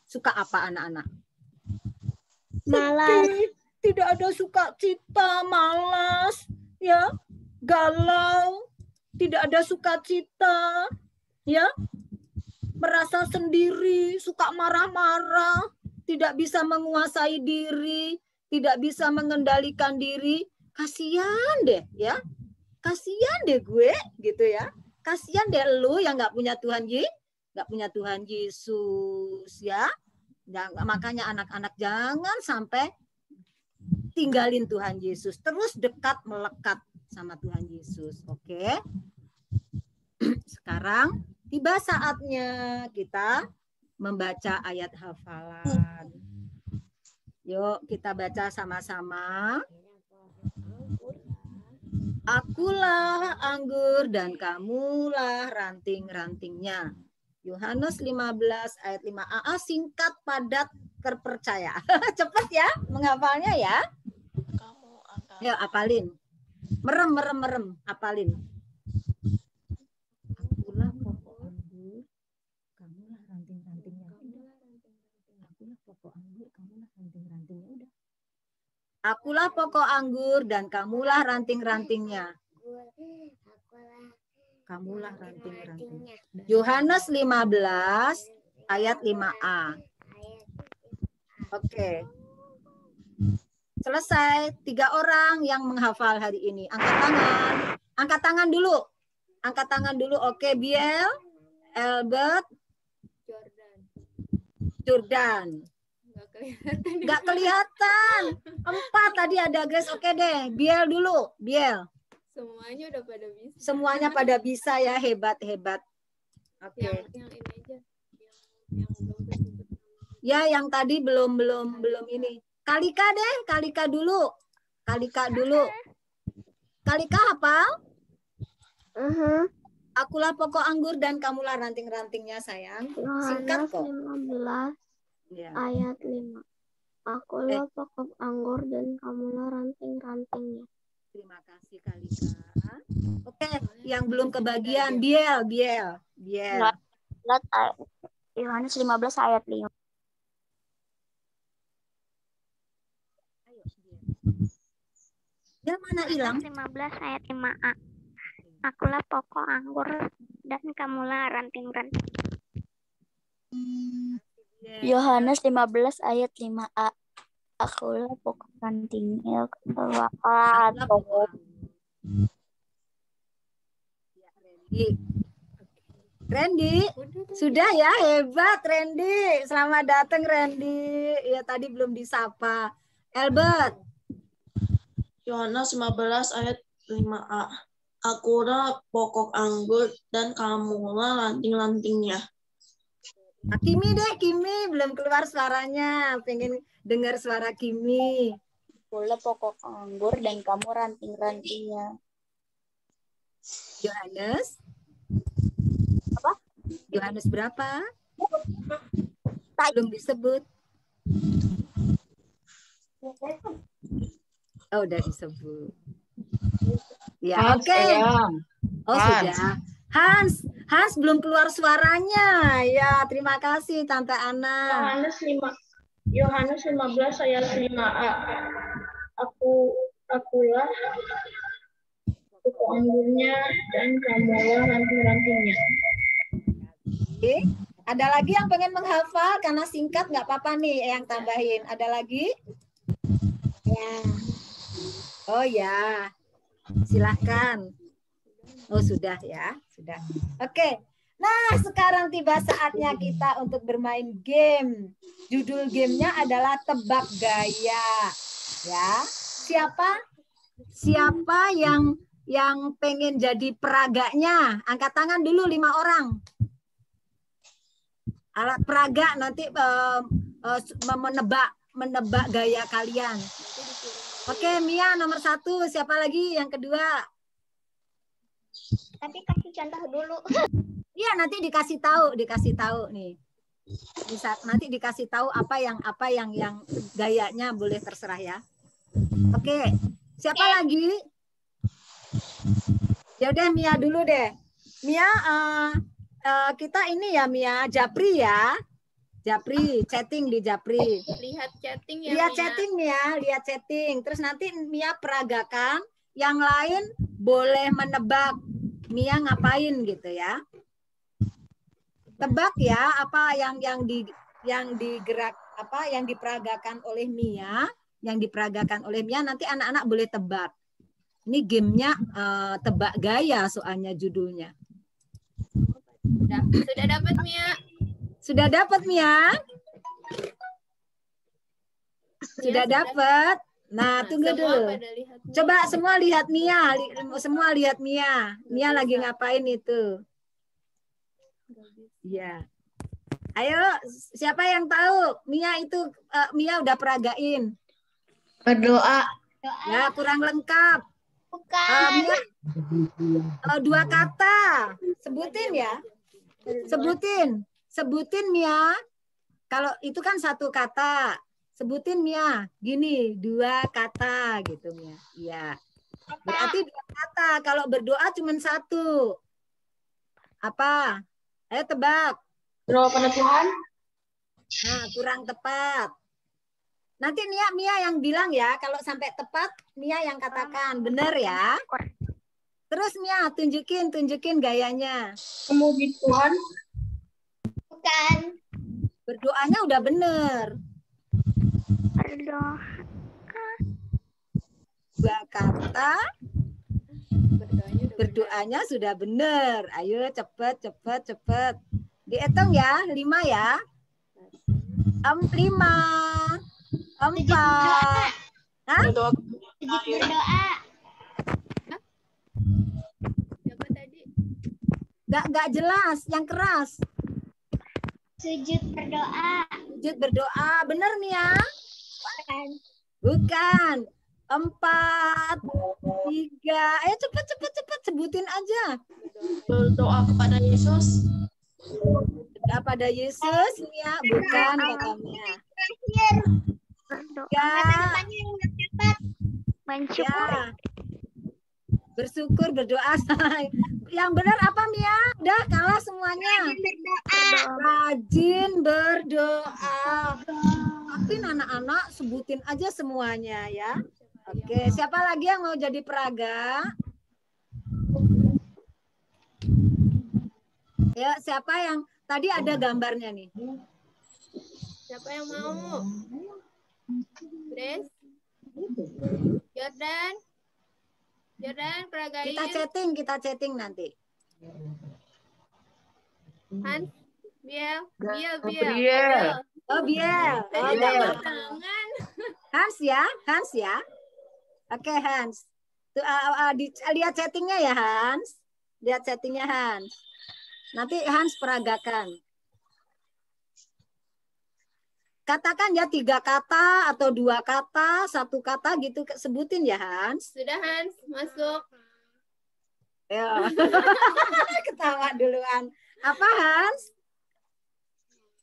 A: suka apa anak-anak?
C: Malas.
A: Tidak ada sukacita, malas, ya, galau, tidak ada sukacita. Ya, merasa sendiri, suka marah-marah, tidak bisa menguasai diri, tidak bisa mengendalikan diri. Kasihan deh ya. Kasihan deh gue gitu ya. Kasihan deh lu yang nggak punya Tuhan Yesus ya. Makanya anak-anak jangan sampai tinggalin Tuhan Yesus. Terus dekat melekat sama Tuhan Yesus. Oke. Sekarang tiba saatnya kita membaca ayat hafalan. Yuk kita baca sama-sama. Akulah anggur dan kamulah ranting-rantingnya. Yohanes 15 ayat 5a, singkat, padat, terpercaya. Cepat ya menghafalnya ya. Ya, apalin. Merem, apalin. Akulah pokok anggur, kamulah ranting-rantingnya. Akulah pokok anggur, kamulah ranting-rantingnya. Udah. Akulah pokok anggur dan kamulah ranting-rantingnya. Kamulah ranting-rantingnya. Yohanes 15 ayat 5a. Oke. Selesai. 3 orang yang menghafal hari ini. Angkat tangan. Angkat tangan dulu. Angkat tangan dulu. Oke, Biel, Albert, Jordan. Nggak kelihatan. 4 tadi ada Grace. Oke deh. Biel dulu. Biel.
F: Semuanya udah pada bisa.
A: Semuanya pada bisa ya. Hebat. Oke.
F: Yang ini aja. Yang belum tersebut.
A: Ya, yang tadi belum ini. Kalika deh. Kalika dulu. Kalika hafal? Akulah pokok anggur dan kamulah ranting-rantingnya, sayang. Singkat kok.
C: 15
A: Ya.
C: ayat 5. Akulah pokok anggur dan kamulah ranting-rantingnya.
A: Terima kasih Kalika. Oke, yang belum kebagian Biel.
C: Yohanes 15 ayat 5.
A: Ayo, Biel. Ya, mana hilang?
C: 15 ayat 5a. Akulah pokok anggur dan kamulah ranting-ranting. Yohanes 15 ayat 5a. Akulah pokok rantingnya.
A: Randy, sudah ya, hebat Randy. Selamat datang Randy. Ya tadi belum disapa. Albert.
E: Yohanes 15 ayat 5a. Akulah pokok anggur dan kamulah ranting-rantingnya.
A: Nah, Kimi deh, Kimi belum keluar suaranya. Pengen dengar suara Kimi.
C: Akulah pokok anggur dan kamu ranting-rantingnya.
A: Yohanes. Apa? Yohanes berapa? Belum disebut. Oh, udah disebut. Ya, oke. Oh, sudah. Hans belum keluar suaranya. Ya, terima kasih Tante Ana.
E: Yohanes 15 ayat 5a. Akulah pokok anggurnya dan kamulah ranting-rantingnya.
A: Oke. Ada lagi yang pengen menghafal karena singkat nggak apa-apa nih yang tambahin. Ada lagi? Ya. Oh ya. Silahkan. Oh sudah ya, sudah. Oke. Nah sekarang tiba saatnya kita untuk bermain game. Judul gamenya adalah tebak gaya. Ya. Siapa yang pengen jadi peraganya? Angkat tangan dulu 5 orang. Alat peraga nanti menebak gaya kalian. Oke, Mia nomor 1. Siapa lagi yang kedua?
C: Tapi kasih contoh dulu.
A: Iya, nanti dikasih tahu nih. Bisa nanti dikasih tahu apa yang gayanya boleh terserah ya. Oke. Siapa lagi? Ya udah Mia dulu deh. Mia kita ini ya Mia, Japri ya. Japri, chatting di Japri.
F: Lihat chatting ya.
A: Lihat chatting Mia, lihat chatting. Terus nanti Mia peragakan, yang lain boleh menebak Mia ngapain gitu ya. Tebak ya apa yang digerak apa yang diperagakan oleh Mia, nanti anak-anak boleh tebak. Ini gamenya tebak gaya soalnya judulnya.
F: Sudah dapat Mia.
A: Sudah dapat Mia? Sudah dapat. Nah, tunggu dulu. Coba semua lihat Mia, semua lihat Mia. Mia lagi ngapain itu? Ya. Ayo, siapa yang tahu? Mia itu Mia udah peragain.
E: Berdoa.
A: Ya, kurang lengkap.
D: Bukan.
A: Mia, 2 kata. Sebutin ya. Sebutin Mia. Kalau itu kan 1 kata. Sebutin Mia. Gini, 2 kata gitu Mia. Iya. Berarti 2 kata. Kalau berdoa cuma 1. Apa? Ayo tebak.
E: Berdoa pada Tuhan.
A: Nah, kurang tepat. Nanti Mia yang bilang ya. Kalau sampai tepat, Mia yang katakan. Benar ya? Terus Mia, tunjukin gayanya.
E: Memuji Tuhan.
D: Bukan.
A: Berdoanya udah bener.
C: Berdoa.
A: 2 kata. Berdoanya sudah bener. Ayo cepet. Dihitung ya, 5 ya. 5. 4. Hah?
E: Berdoa.
D: Sujud berdoa.
F: Siapa tadi?
A: Gak jelas, yang keras.
D: Sujud berdoa.
A: Sujud berdoa, bener Mia?
D: Bukan.
A: Bukan. 4, 3. Ayo cepet sebutin aja.
E: Berdoa kepada Yesus.
A: Berdoa pada Yesus, Mia? Bukan kata Mia.
C: Berdoa.
A: Ya,
C: Mensyukur.
A: ya. Bersyukur, berdoa. Yang benar apa Mia? Udah kalah semuanya. Rajin berdoa. Tapi anak-anak sebutin aja semuanya ya. Oke, siapa lagi yang mau jadi peraga? Ya, siapa yang tadi ada gambarnya nih?
F: Siapa yang mau? Grace? Jordan? Peragain.
A: Kita chatting nanti.
F: Hans? Biel.
A: Oh, Biel. Oh,
F: Tadi
A: enggak
F: tepuk
A: apa-apa.
F: tangan.
A: Hans ya. Oke, Hans. Tuh, lihat chattingnya ya, Hans. Lihat chattingnya, Hans. Nanti Hans peragakan. Katakan ya 3 kata atau 2 kata, 1 kata gitu sebutin ya, Hans.
F: Sudah Hans, masuk.
A: Ya. Ketawa duluan. Apa, Hans?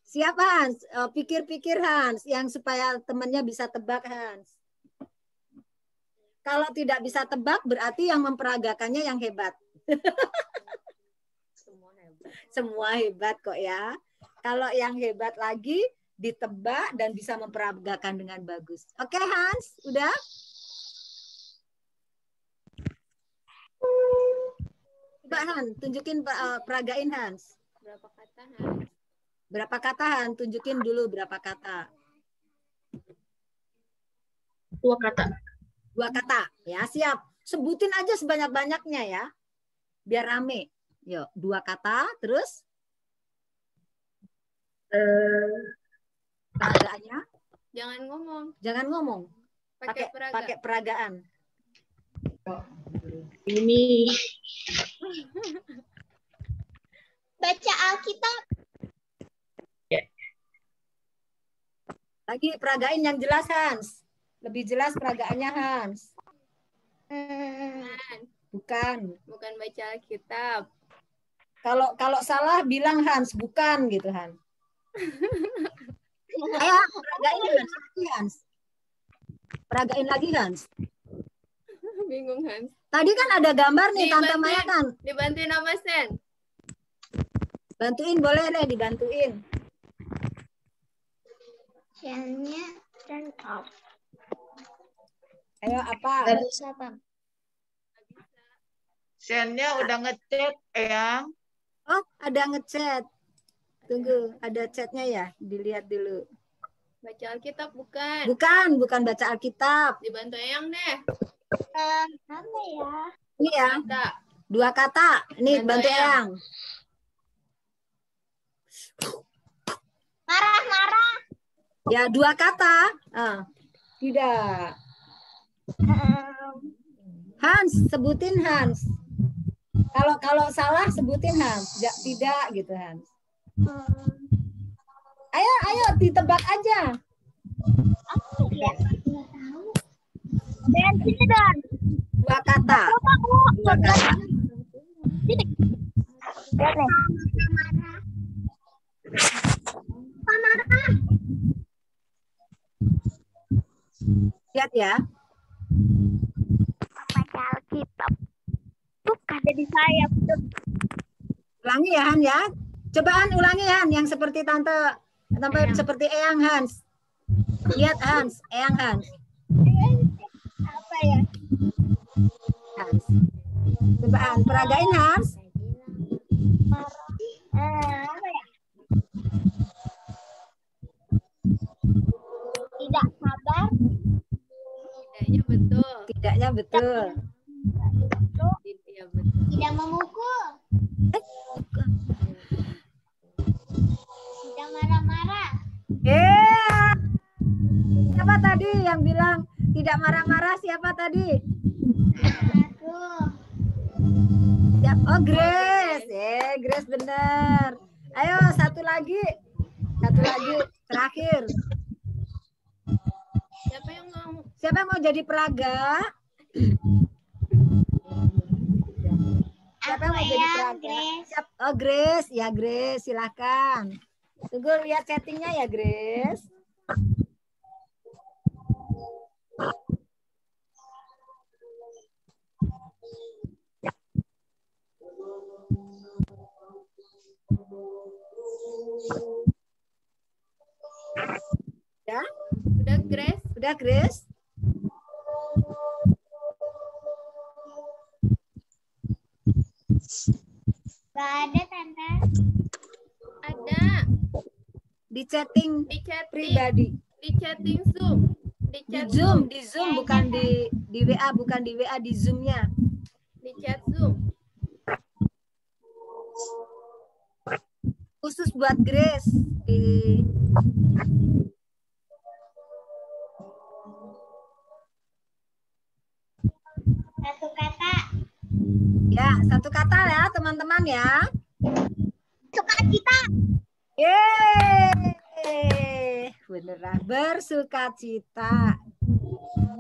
A: Siapa, Hans? Pikir-pikir, Hans. Yang supaya temannya bisa tebak, Hans. Kalau tidak bisa tebak, berarti yang memperagakannya yang hebat. Semua hebat kok ya. Kalau yang hebat lagi, ditebak dan bisa memperagakan dengan bagus. Oke, Hans? Udah? Coba, Hans. Tunjukin, peragain, Hans.
F: Berapa kata Hans?
A: Berapa kata, Hans? Tunjukin dulu berapa kata.
E: 2 kata.
A: 2 kata. Ya, siap. Sebutin aja sebanyak-banyaknya ya. Biar rame. Yuk, 2 kata. Terus? Peragaannya? Jangan ngomong. Pakai peragaan.
E: Ini.
D: Baca Alkitab.
A: Lagi peragain yang jelas, Hans. Lebih jelas peragaannya, Hans. Bukan
F: baca Alkitab.
A: Kalau salah bilang Hans, bukan gitu, Hans. Ayo, peragain Hans. Peragain lagi, Hans.
F: Bingung Hans.
A: Tadi kan ada gambar nih, Tante Maya kan.
F: Dibantuin sama Sen.
A: Bantuin, boleh deh dibantuin.
D: Shellnya dan up.
A: Ayo, apa?
G: Sennya udah ngechat, Eyang.
A: Oh, ada ngechat. Tunggu, ada chatnya ya, dilihat dulu.
F: Baca Alkitab bukan?
A: Bukan baca Alkitab.
F: Dibantu Eyang deh.
D: Apa ya?
A: Ini ya,
F: Kata.
A: 2 kata. Ini
F: Bantu
A: bantu
F: Eyang.
A: Eyang.
D: Marah-marah.
A: Ya, 2 kata. Tidak. Hans, sebutin Hans. Kalau salah sebutin Hans. Tidak gitu Hans. Ayo ditebak aja.
D: Ya, nggak tahu. Dan
A: 2 kata. 2 kata. Lihat ya.
C: Baca Alkitab. Bukan jadi saya.
A: Ulangi ya Han ya. Cobaan ulangi Han yang seperti tante seperti Eyang Hans. Lihat Hans, Eyang Hans.
D: Apa ya?
A: Hans. Cobaan peragain Hans.
D: Apa ya? Tidak sabar.
F: Tidaknya betul.
A: Tidaknya betul.
F: Iya betul.
D: Tidak memukul. Tidak marah-marah.
A: Siapa tadi yang bilang tidak marah-marah? Siapa tadi?
D: Aku.
A: Oh, Grace. Grace benar. Ayo satu lagi. Terakhir. Siapa yang mau jadi peraga? Siapa yang mau jadi peraga? Oh, Grace. Ya, Grace, silakan. Tunggu lihat settingnya ya, Grace. Ya?
F: Udah Grace?
A: Udah, Grace?
D: Gak ada, Tante.
F: Ada.
A: Di chatting
F: Di chatting.
A: pribadi.
F: Di chatting Zoom. Di chat
A: Di Zoom bukan di WA, bukan di WA, di Zoom-nya.
F: Di chat Zoom.
A: Khusus buat Grace.
D: Satu kata.
A: Ya, satu kata ya, teman-teman ya.
D: Sukacita.
A: Yeay. Beneran bersukacita.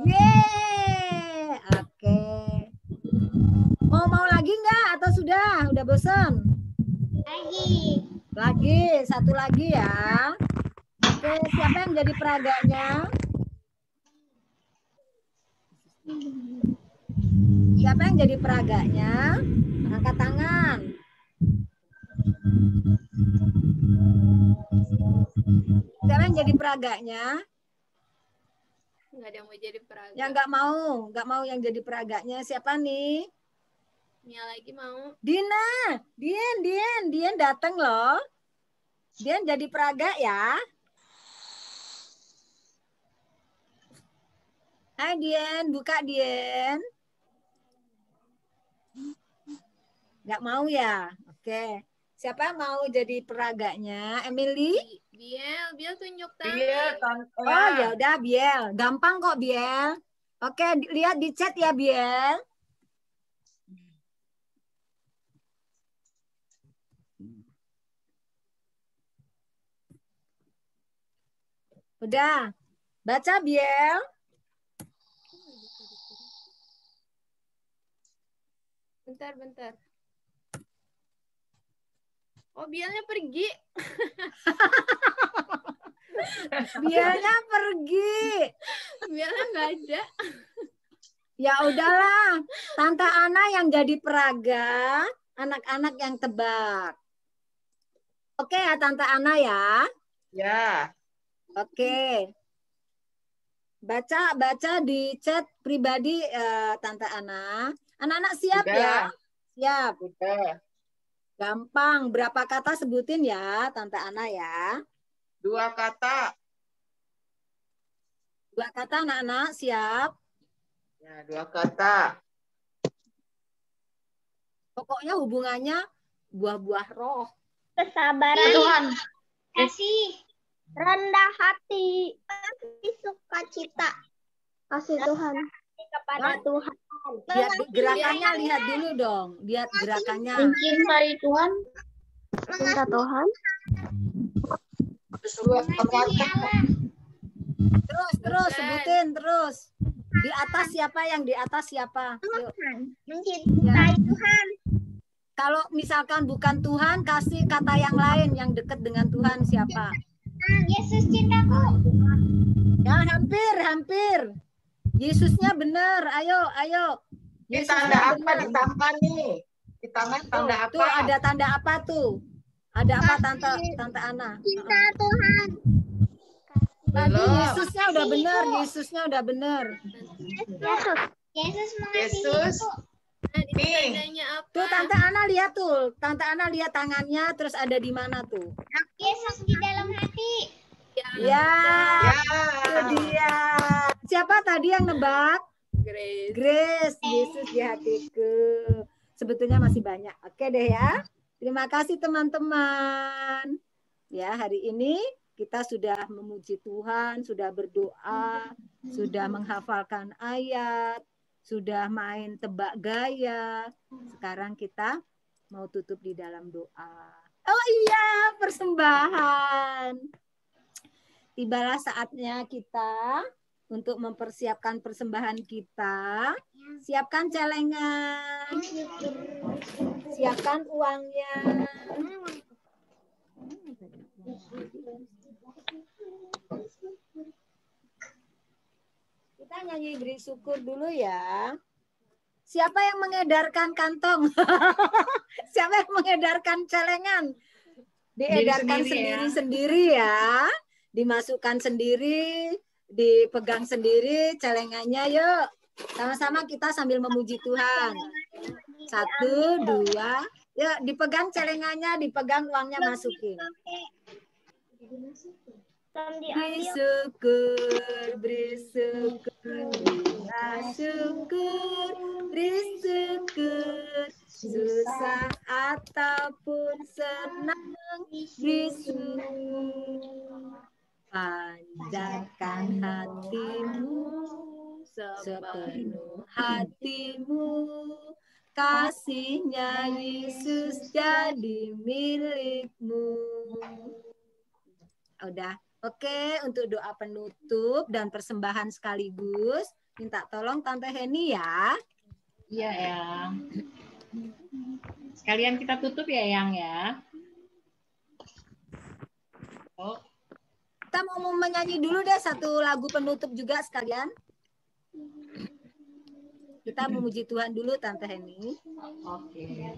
A: Yeay. Oke. Mau lagi nggak atau sudah? Udah bosan? Lagi, satu lagi ya. Oke, siapa yang jadi peraganya? Siapa yang jadi peraganya? Angkat tangan. Siapa yang jadi peraganya?
F: Nggak ada yang mau jadi peraga.
A: Yang nggak mau yang jadi peraganya. Siapa nih?
F: Mia lagi mau.
A: Dina, Dian datang loh. Dian jadi peraga ya. Hai Dian, buka Dian. Nggak mau ya? Oke. Siapa mau jadi peraganya? Emily?
F: Biel tunjuk tangan.
A: Oh ya udah Biel. Gampang kok Biel. Oke, lihat di chat ya Biel. Udah. Baca Biel.
F: Bentar. Oh, Bielnya pergi.
A: Bielnya pergi.
F: Bielnya nggak ada.
A: Ya udahlah. Tante Ana yang jadi peraga, anak-anak yang tebak. Oke ya Tante Ana ya? Ya. Oke. Baca di chat pribadi Tante Ana. Anak-anak siap ya? Siap. Udah. Gampang. Berapa kata sebutin ya, Tante Ana ya.
G: 2 kata.
A: 2 kata anak-anak, siap?
G: Ya, 2 kata.
A: Pokoknya hubungannya buah-buah roh.
C: Kesabaran.
E: Tuhan.
D: Kasih.
C: Rendah hati.
D: Kasih sukacita.
C: Kasih Tuhan. Kepada Tuhan.
A: Lihat gerakannya, lihat dulu dong. Lihat gerakannya.
E: Mencintai Tuhan.
C: Cinta Tuhan.
D: Mengasihi Allah.
A: Terus sebutin terus. Di atas siapa, yang di atas siapa? Yuk.
D: Mencintai Tuhan.
A: Kalau misalkan bukan Tuhan, kasih kata yang lain yang dekat dengan Tuhan siapa?
D: Yesus cintaku.
A: Ya, hampir. Yesusnya benar. Ayo.
G: Ini tanda apa di tangan nih? Di tangan tanda apa?
A: Tuh ada tanda apa tuh? Ada apa Tante Ana?
D: Cinta Tuhan.
A: Tadi Yesusnya udah benar. Yesus.
D: Yesus mengasihi
G: Yesus.
D: aku.
G: Nih.
F: Tandanya apa?
A: Tuh Tante Ana lihat tuh. Tante Ana lihat tangannya terus ada di mana tuh?
D: Yesus di dalam hati.
A: Ya.
G: Ya.
A: Itu dia. Siapa tadi yang nebak?
F: Grace.
A: Grace. Yesus di hatiku. Sebetulnya masih banyak. Oke deh ya. Terima kasih teman-teman. Ya, hari ini kita sudah memuji Tuhan, sudah berdoa, sudah menghafalkan ayat, sudah main tebak gaya. Sekarang kita mau tutup di dalam doa. Oh iya, persembahan. Tibalah saatnya kita untuk mempersiapkan persembahan kita. Siapkan celengan. Siapkan uangnya. Kita nyanyi beri syukur dulu ya. Siapa yang mengedarkan kantong? Siapa yang mengedarkan celengan? Diedarkan sendiri-sendiri ya. Dimasukkan sendiri, dipegang sendiri celengannya, yuk. Sama-sama kita sambil memuji Tuhan. 1, 2, yuk dipegang celengannya, dipegang uangnya, masukin. Beri syukur, susah ataupun senang, beri syukur. Panjatkan hatimu, sepenuh hatimu, kasihnya Yesus jadi milikmu. Udah, oke. Untuk doa penutup dan persembahan sekaligus, minta tolong Tante Heni ya.
H: Iya, Yang. Sekalian kita tutup ya, Yang ya. Oh.
A: Kita mau menyanyi dulu deh satu lagu penutup juga sekalian. Kita memuji Tuhan dulu, Tante Heni.
H: Oke.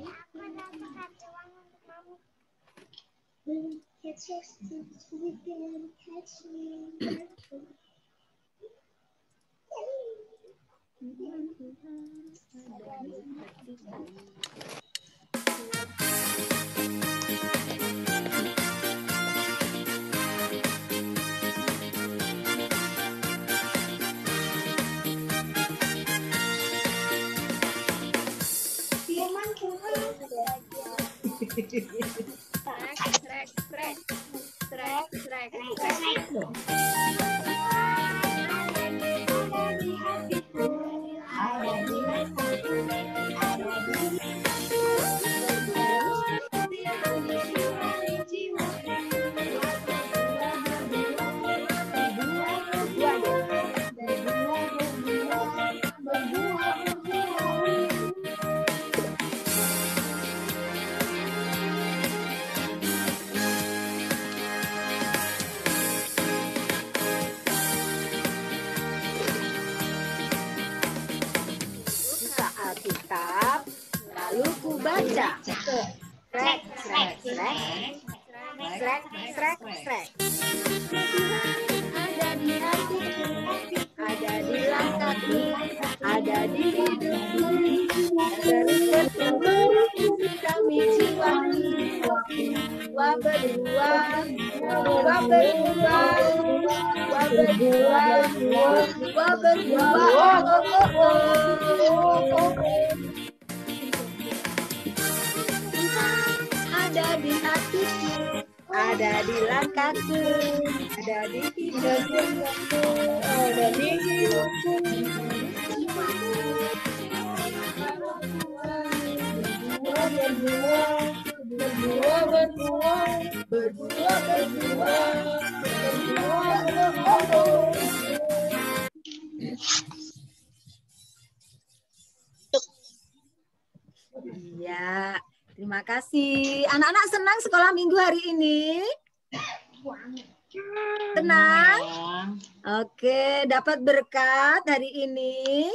A: Alkitab, lalu ku baca. Srek. Ada di hatiku, ada di langkahku, ada di hidupku, terus bertumbuh kami jiwa. Ada di hatiku, ada di langkahku, ada di hidupku, ada di hidupku. Iya, terima kasih. Anak-anak senang sekolah minggu hari ini? Tenang? Oke, dapat berkat hari ini.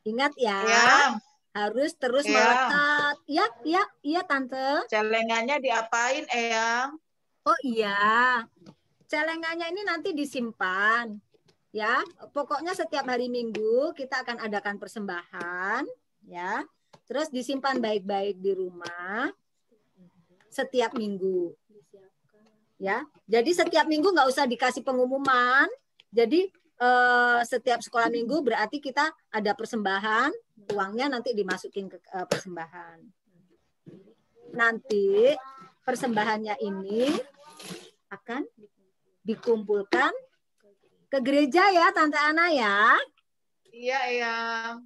A: Ingat ya, harus terus melekat. Iya, Tante.
G: Celengannya diapain, Eyang?
A: Oh iya, celengannya ini nanti disimpan. Ya, pokoknya setiap hari Minggu kita akan adakan persembahan. Ya, terus disimpan baik-baik di rumah setiap minggu. Ya, jadi setiap minggu nggak usah dikasih pengumuman. Jadi setiap sekolah minggu berarti kita ada persembahan, uangnya nanti dimasukin ke persembahan. Nanti persembahannya ini akan dikumpulkan ke gereja ya, Tante Ana ya.
G: Iya, Eyang.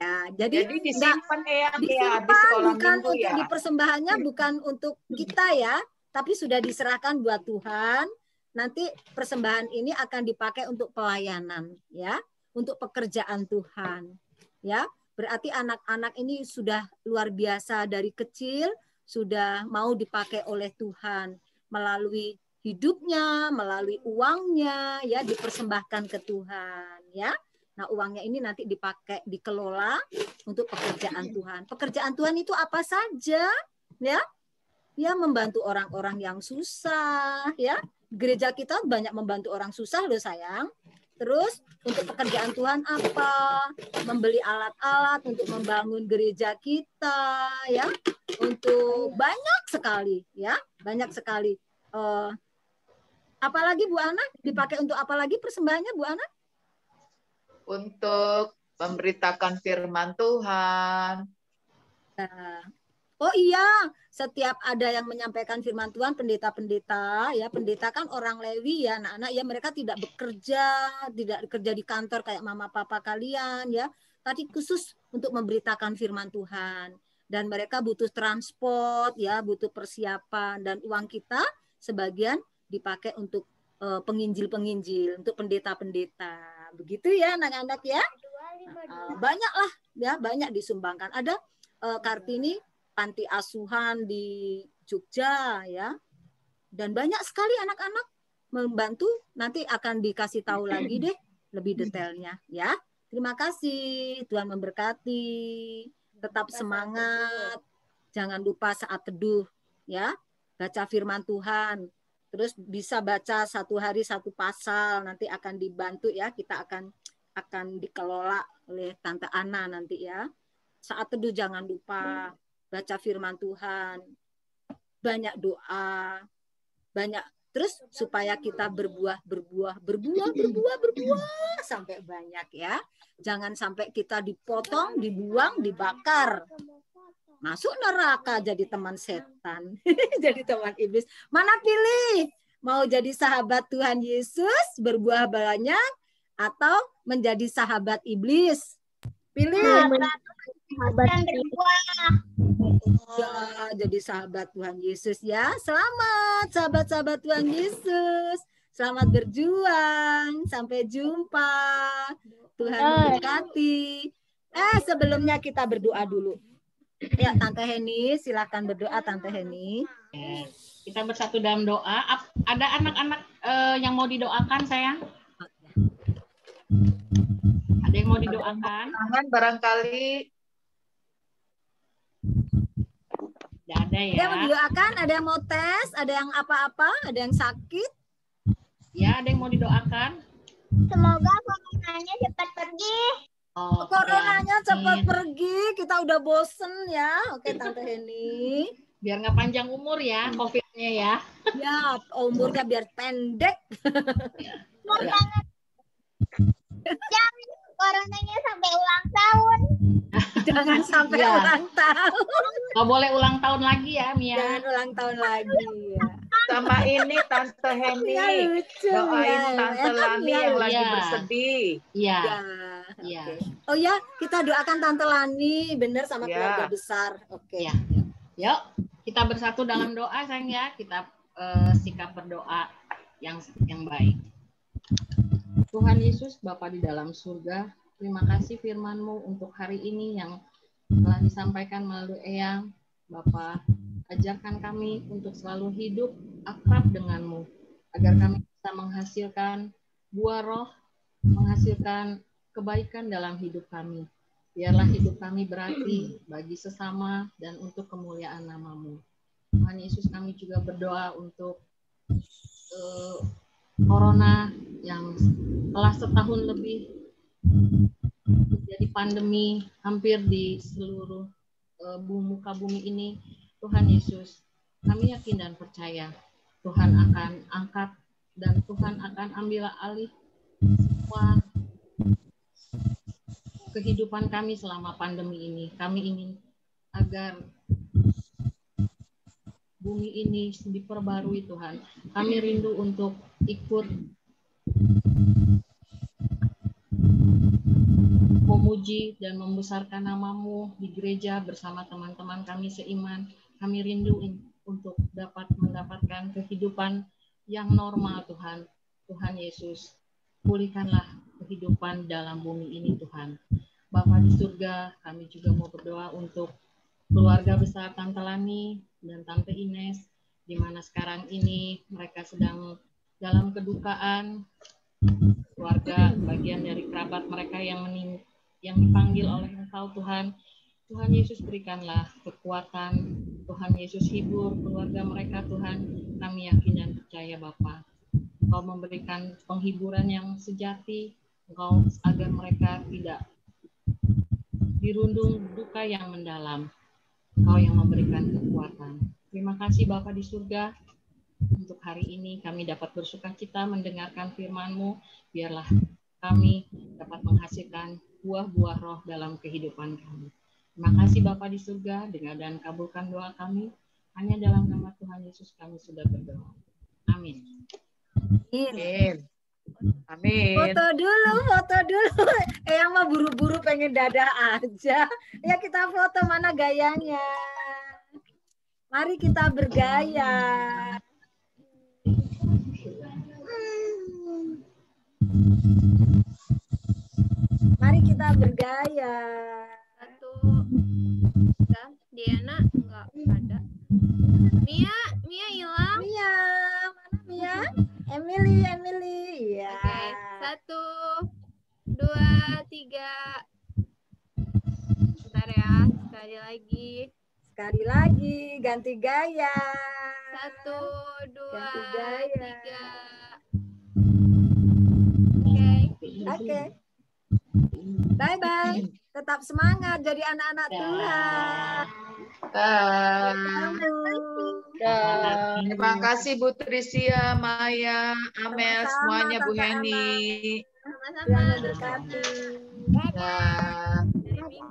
A: Ya, jadi
G: disimpan Eyang
A: ya,
G: di sekolah
A: bukan
G: minggu
A: untuk
G: ya.
A: di persembahannya bukan untuk kita ya, tapi sudah diserahkan buat Tuhan. Nanti persembahan ini akan dipakai untuk pelayanan ya, untuk pekerjaan Tuhan. Ya, berarti anak-anak ini sudah luar biasa dari kecil sudah mau dipakai oleh Tuhan melalui hidupnya, melalui uangnya ya, dipersembahkan ke Tuhan ya. Nah, uangnya ini nanti dipakai, dikelola untuk pekerjaan Tuhan. Pekerjaan Tuhan itu apa saja? Ya, ya membantu orang-orang yang susah. Ya, gereja kita banyak membantu orang susah loh sayang. Terus untuk pekerjaan Tuhan apa? Membeli alat-alat untuk membangun gereja kita. Ya, untuk banyak sekali. Ya, banyak sekali. Apalagi Bu Ana? Dipakai untuk apa lagi persembahannya Bu Ana?
G: Untuk memberitakan firman Tuhan.
A: Nah, oh iya, setiap ada yang menyampaikan firman Tuhan, pendeta-pendeta, ya pendeta kan orang Lewi ya, anak-anak ya mereka tidak bekerja di kantor kayak mama papa kalian ya, tapi khusus untuk memberitakan firman Tuhan. Dan mereka butuh transport ya, butuh persiapan dan uang kita sebagian dipakai untuk penginjil-penginjil, untuk pendeta-pendeta. Begitu ya anak-anak ya. Banyak lah ya, banyak disumbangkan. Ada Kartini panti asuhan di Jogja ya. Dan banyak sekali anak-anak membantu, nanti akan dikasih tahu lagi deh lebih detailnya ya. Terima kasih, Tuhan memberkati. Tetap semangat. Jangan lupa saat teduh ya. Baca firman Tuhan. Terus bisa baca satu hari satu pasal, nanti akan dibantu ya, kita akan dikelola oleh Tante Ana nanti ya. Saat teduh jangan lupa baca firman Tuhan, banyak doa, banyak terus supaya kita berbuah sampai banyak ya. Jangan sampai kita dipotong, dibuang, dibakar. Masuk neraka jadi teman setan, jadi teman iblis. Mana pilih? Mau jadi sahabat Tuhan Yesus, berbuah banyak, atau menjadi sahabat iblis? Pilih.
D: Sahabat berbuah.
A: Ya, jadi sahabat Tuhan Yesus ya. Selamat sahabat-sahabat Tuhan Yesus. Selamat berjuang. Sampai jumpa. Tuhan memberkati. Sebelumnya kita berdoa dulu. Ya, Tante Heni, silakan berdoa Tante Heni.
H: Kita bersatu dalam doa. Ada anak-anak yang mau didoakan, sayang? Ada yang mau didoakan?
G: Tangan barangkali.
H: Tidak ada ya.
A: Ada yang mau didoakan, ada yang mau tes, ada yang apa-apa, ada yang sakit.
H: Ya, ada yang mau didoakan.
D: Semoga coronanya cepat pergi.
A: Coronanya cepat pergi, kita udah bosen ya. Oke Tante Heni.
H: Biar nggak panjang umur ya, COVID-nya ya.
A: Ya, umurnya biar pendek.
D: Umur banget. Jangan coronanya sampai ulang tahun.
A: Jangan sampai
H: Ya.
A: ulang tahun.
H: Nggak boleh ulang tahun lagi ya, Mia.
A: Jangan ulang tahun lagi. Ya.
G: Sama ini Tante Heni.
A: Ya, lucu.
G: Doain
A: Ya.
G: Tante Lani
A: Ya,
G: yang
A: lucu.
G: lagi
H: Iya.
G: bersedih.
H: Iya.
A: Ya,
H: Iya.
A: oke. Oh ya, kita doakan Tante Lani bener sama
G: Ya.
A: keluarga besar. Oke.
H: Ya. Yuk, kita bersatu dalam doa, sayang ya. Kita sikap berdoa yang baik. Tuhan Yesus, Bapa di dalam surga, terima kasih firman-Mu untuk hari ini yang telah disampaikan melalui Eyang. Bapa, ajarkan kami untuk selalu hidup akrab dengan-Mu, agar kami bisa menghasilkan buah roh, menghasilkan kebaikan dalam hidup kami. Biarlah hidup kami berarti bagi sesama dan untuk kemuliaan nama-Mu. Tuhan Yesus, kami juga berdoa untuk Corona yang telah setahun lebih menjadi pandemi hampir di seluruh muka bumi ini. Tuhan Yesus, kami yakin dan percaya Tuhan akan angkat dan Tuhan akan ambil alih semua kehidupan kami selama pandemi ini. Kami ingin agar bumi ini diperbarui Tuhan. Kami rindu untuk ikut memuji dan membesarkan nama-Mu di gereja bersama teman-teman kami seiman. Kami rindu untuk dapat mendapatkan kehidupan yang normal Tuhan. Tuhan Yesus, pulihkanlah kehidupan dalam bumi ini Tuhan. Bapa di surga, kami juga mau berdoa untuk keluarga besar Tante Lani dan Tante Ines, di mana sekarang ini mereka sedang dalam kedukaan, keluarga bagian dari kerabat mereka yang dipanggil oleh Engkau Tuhan. Tuhan Yesus, berikanlah kekuatan, Tuhan Yesus hibur keluarga mereka Tuhan. Kami yakin dan percaya Bapa, Engkau memberikan penghiburan yang sejati, Engkau agar mereka tidak dirundung duka yang mendalam. Engkau yang memberikan kekuatan. Terima kasih Bapa di surga. Untuk hari ini kami dapat bersukacita mendengarkan firman-Mu. Biarlah kami dapat menghasilkan buah-buah roh dalam kehidupan kami. Terima kasih Bapa di surga. Dengar dan kabulkan doa kami. Hanya dalam nama Tuhan Yesus kami sudah berdoa. Amin.
G: Amin. Amin.
A: Foto dulu. Yang mah buru-buru pengen dadah aja. Ya kita foto, mana gayanya. Mari kita bergaya. Mari kita bergaya.
F: Satu. Kan, Diana nggak ada. Mia hilang.
A: Mia, mana Mia? Emily. Ya.
F: Oke, 1, 2, 3. Bentar ya, sekali lagi.
A: Ganti gaya.
F: 1, 2,
A: Ganti gaya.
F: 3. Oke.
A: Oke. Bye-bye. Tetap semangat jadi anak-anak Tuhan.
G: Terima kasih Bu Trisia, Maya, Amel,
A: Sama-sama,
G: semuanya Bu
A: Tante
G: Heni.
F: Sama-sama.
A: Tuhan memberkati.
G: Dah.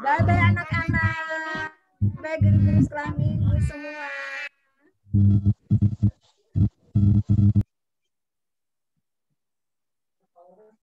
A: Bye-bye anak-anak. Bye guru-guru sekolah minggu semua.